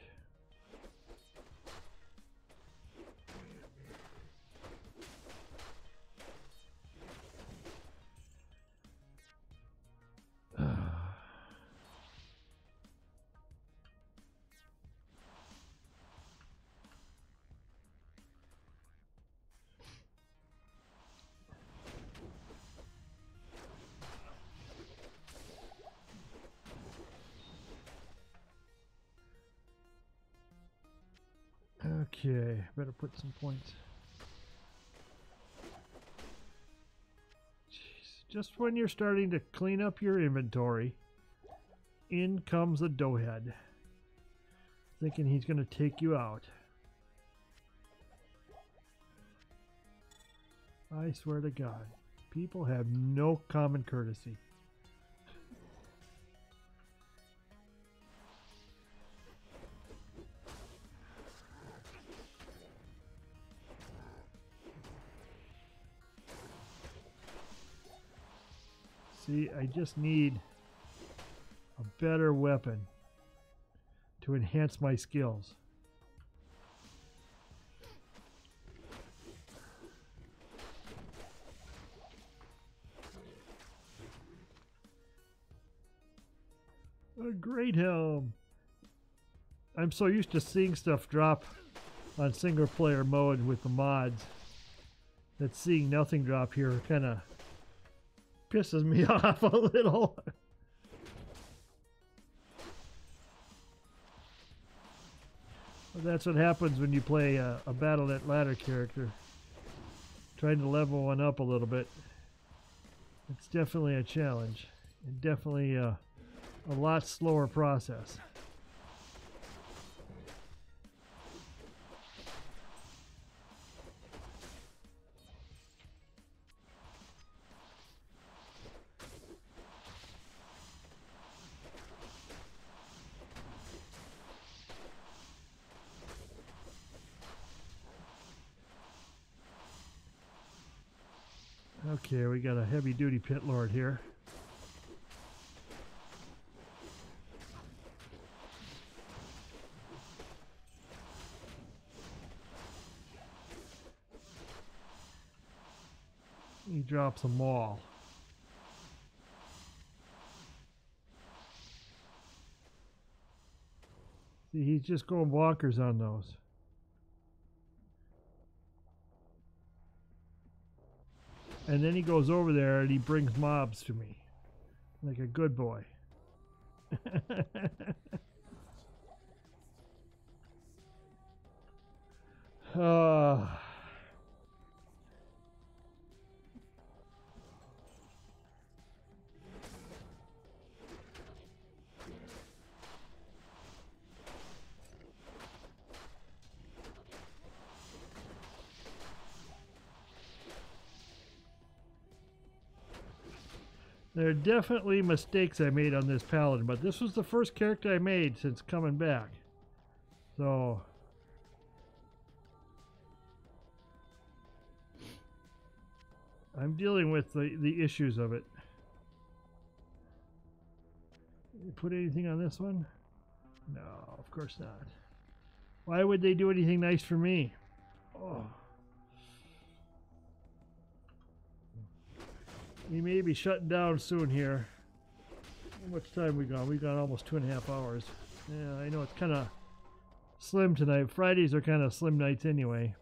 Okay, better put some points. Jeez, just when you're starting to clean up your inventory, in comes the doughhead, thinking he's going to take you out. I swear to God, people have no common courtesy. See, I just need a better weapon to enhance my skills. A great helm. I'm so used to seeing stuff drop on single player mode with the mods that seeing nothing drop here kind of pisses me off a little. But that's what happens when you play a BattleNet ladder character. Trying to level one up a little bit. It's definitely a challenge. And definitely a lot slower process. Okay, we got a heavy-duty pit lord here. He drops a maul. See, he's just going bonkers on those. And then he goes over there and he brings mobs to me. Like a good boy. There are definitely mistakes I made on this paladin, but this was the first character I made since coming back. So I'm dealing with the issues of it. You put anything on this one? No, of course not. Why would they do anything nice for me? Oh. We may be shutting down soon here. How much time we got? We got almost 2.5 hours. Yeah, I know it's kind of slim tonight. Fridays are kind of slim nights anyway.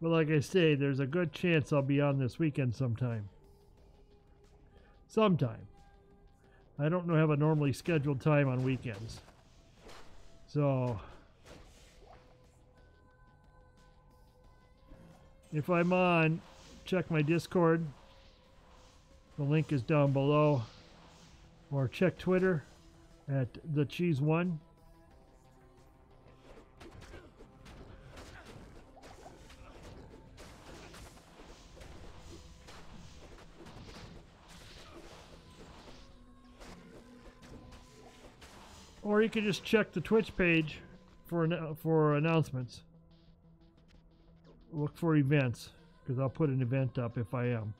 But like I say, there's a good chance I'll be on this weekend sometime. Sometime. I don't have a normally scheduled time on weekends. So if I'm on, check my Discord. The link is down below. Or check Twitter at thecheese1. Or you can just check the Twitch page for announcements. Look for events, because I'll put an event up if I am.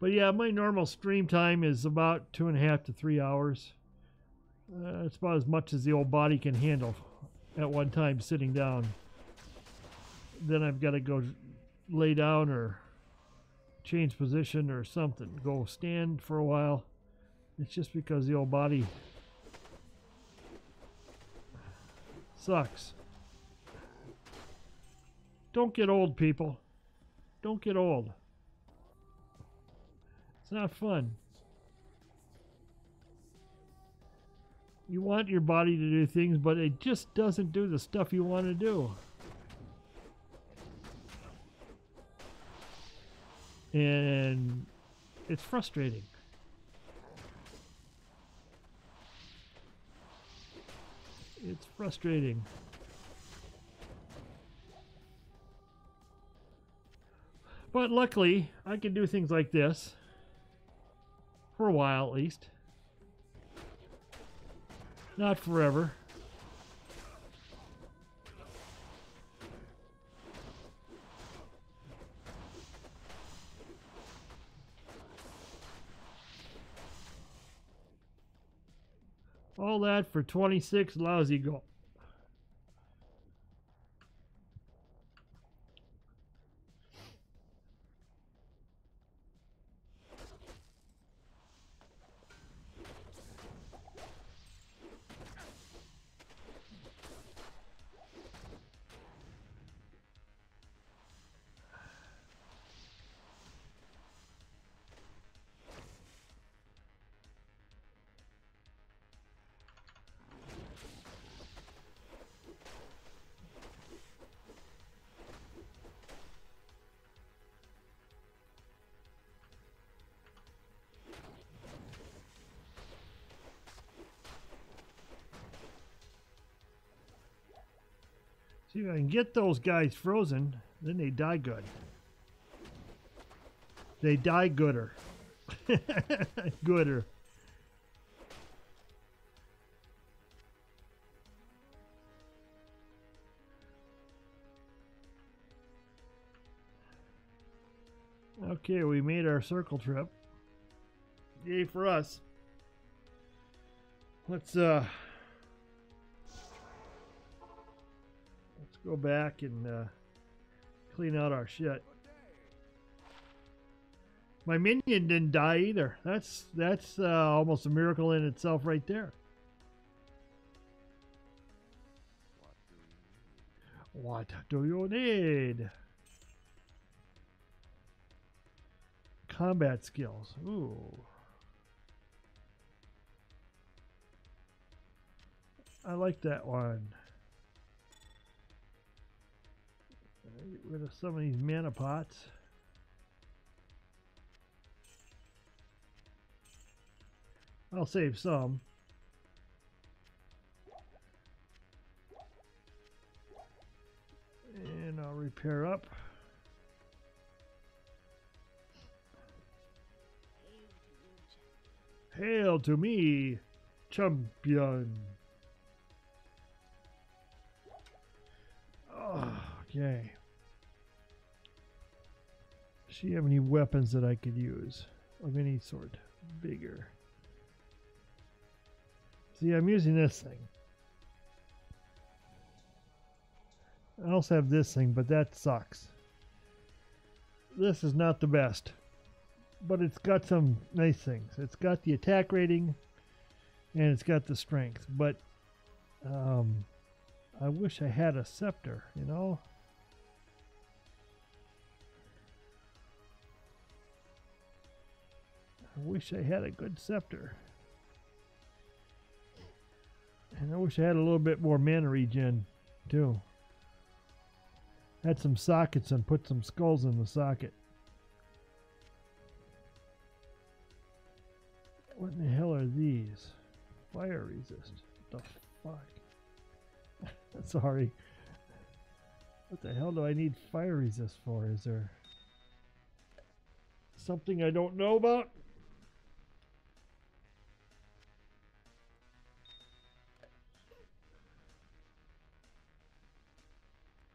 But yeah, my normal stream time is about 2.5 to 3 hours. It's about as much as the old body can handle at one time sitting down. Then I've got to go lay down or change position or something. Go stand for a while. It's just because the old body sucks. Don't get old, people. Don't get old. It's not fun. You want your body to do things, but it just doesn't do the stuff you want to do. And it's frustrating. It's frustrating. But luckily, I can do things like this. For a while, at least. Not forever. All that for 26 lousy gold. See if I can get those guys frozen, then they die good. They die gooder. Gooder. Okay, we made our circle trip. Yay for us. Let's go back and clean out our shit. My minion didn't die either. That's almost a miracle in itself right there. What do you need? Combat skills. Ooh. I like that one. Get rid of some of these mana pots. I'll save some. And I'll repair up. Hail to me, champion. Oh, okay. Does she have any weapons that I could use of any sort? Bigger. See, I'm using this thing. I also have this thing, but that sucks. This is not the best. But it's got some nice things. It's got the attack rating, and it's got the strength. But I wish I had a scepter, you know? I wish I had a good scepter. And I wish I had a little bit more mana regen, too. Had some sockets and put some skulls in the socket. What in the hell are these? Fire resist. What the fuck? Sorry. What the hell do I need fire resist for? Is there something I don't know about?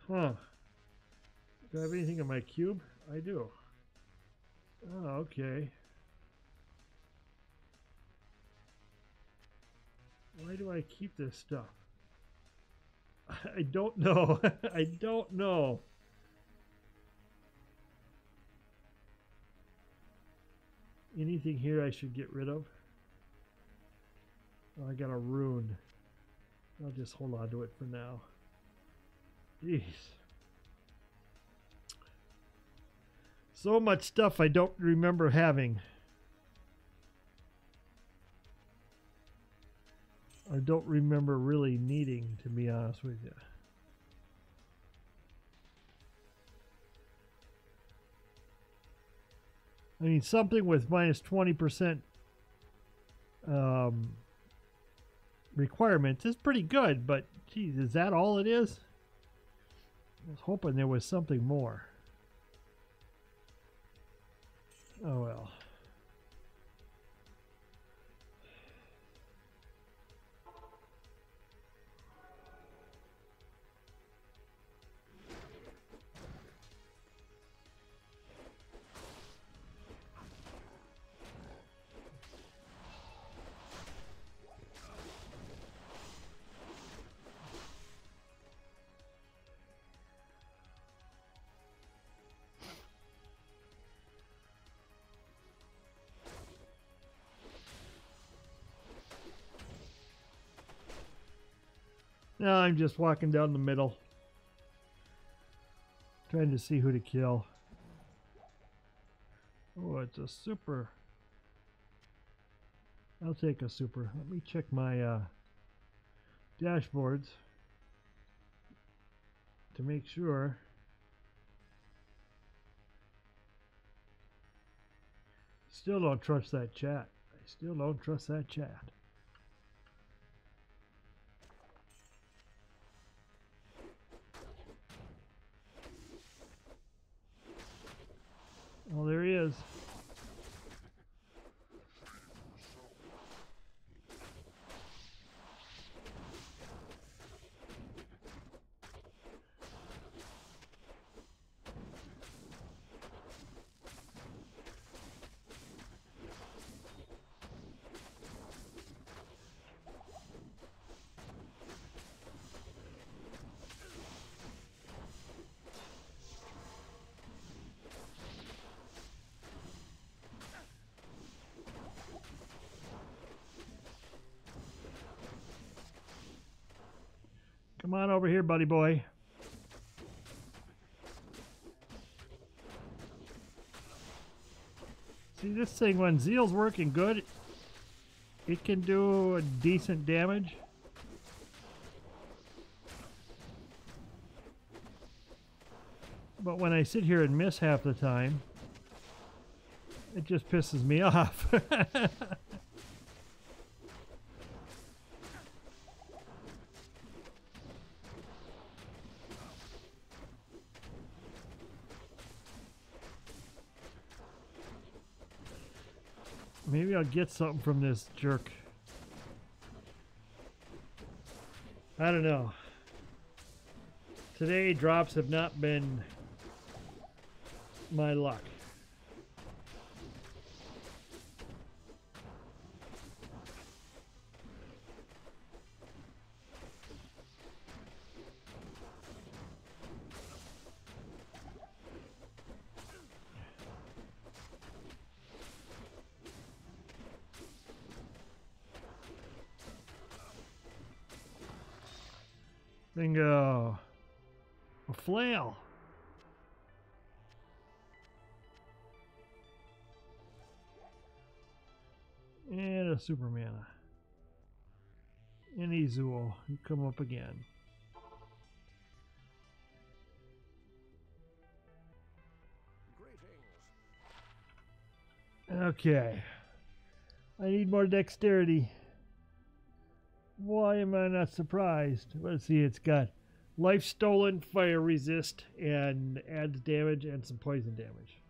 Huh. Do I have anything in my cube? I do. Oh, okay. Why do I keep this stuff? I don't know. I don't know. Anything here I should get rid of? Oh, I got a rune. I'll just hold on to it for now. Jeez. So much stuff I don't remember having. I don't remember really needing, to be honest with you. I mean, something with minus 20% requirements is pretty good, but geez, is that all it is? I was hoping there was something more. Oh well. Now I'm just walking down the middle, trying to see who to kill. Oh, it's a super. I'll take a super. Let me check my dashboards to make sure. Still don't trust that chat. I still don't trust that chat. Oh, there he is. Come on over here, buddy boy. See, this thing, when Zeal's working good, it can do a decent damage. But when I sit here and miss half the time, it just pisses me off. Maybe I'll get something from this jerk. I don't know. Today, drops have not been my luck. Bingo. A flail. And a super mana. And Izuo, you come up again. Greetings. Okay. I need more dexterity. Why am I not surprised? Let's see, it's got life stolen, fire resist, and adds damage and some poison damage.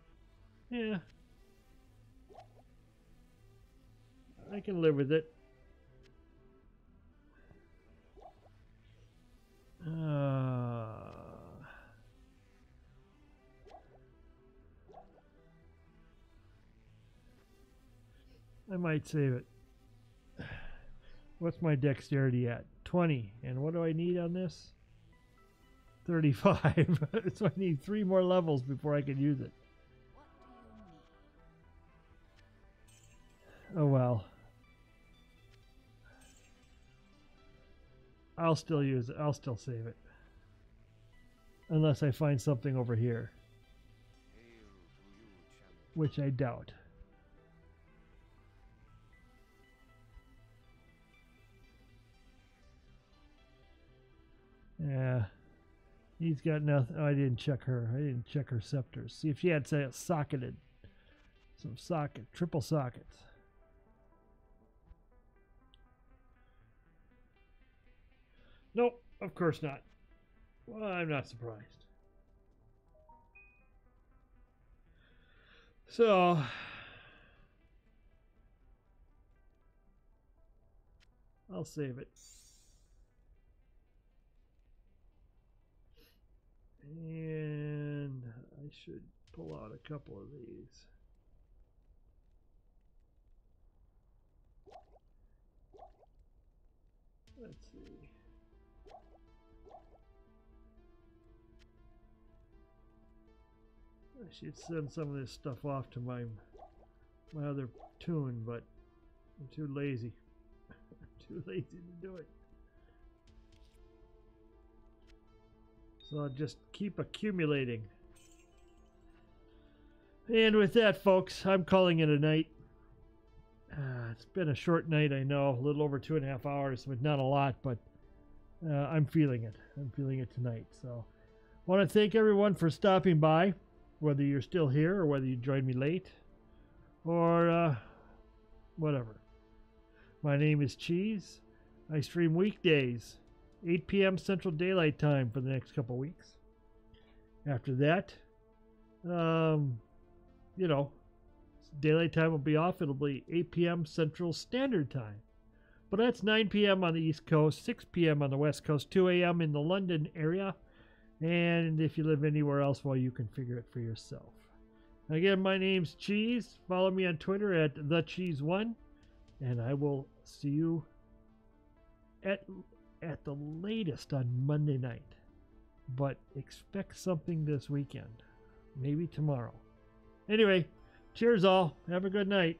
Yeah. I can live with it. I might save it. What's my dexterity at? 20. And what do I need on this? 35. So I need 3 more levels before I can use it. Oh well. I'll still use it. I'll still save it. Unless I find something over here. Which I doubt. Yeah. He's got nothing. Oh, I didn't check her. I didn't check her scepters. See if she had, say, socketed. Some socket. Triple sockets. Nope. Of course not. Well, I'm not surprised. So... I'll save it. And I should pull out a couple of these. Let's see. I should send some of this stuff off to my other tune, but I'm too lazy. Too lazy to do it. So I'll just keep accumulating. And with that, folks, I'm calling it a night. It's been a short night, I know, a little over 2.5 hours, but not a lot, but I'm feeling it. I'm feeling it tonight. So I want to thank everyone for stopping by, whether you're still here or whether you joined me late or whatever. My name is Cheese. I stream weekdays, 8 p.m. Central Daylight Time for the next couple weeks. After that, you know, Daylight Time will be off. It'll be 8 p.m. Central Standard Time. But that's 9 p.m. on the East Coast, 6 p.m. on the West Coast, 2 a.m. in the London area. And if you live anywhere else, well, you can figure it for yourself. Again, my name's Cheese. Follow me on Twitter at TheCheese1. And I will see you at the latest on Monday night. But expect something this weekend. Maybe tomorrow. Anyway, cheers all. Have a good night.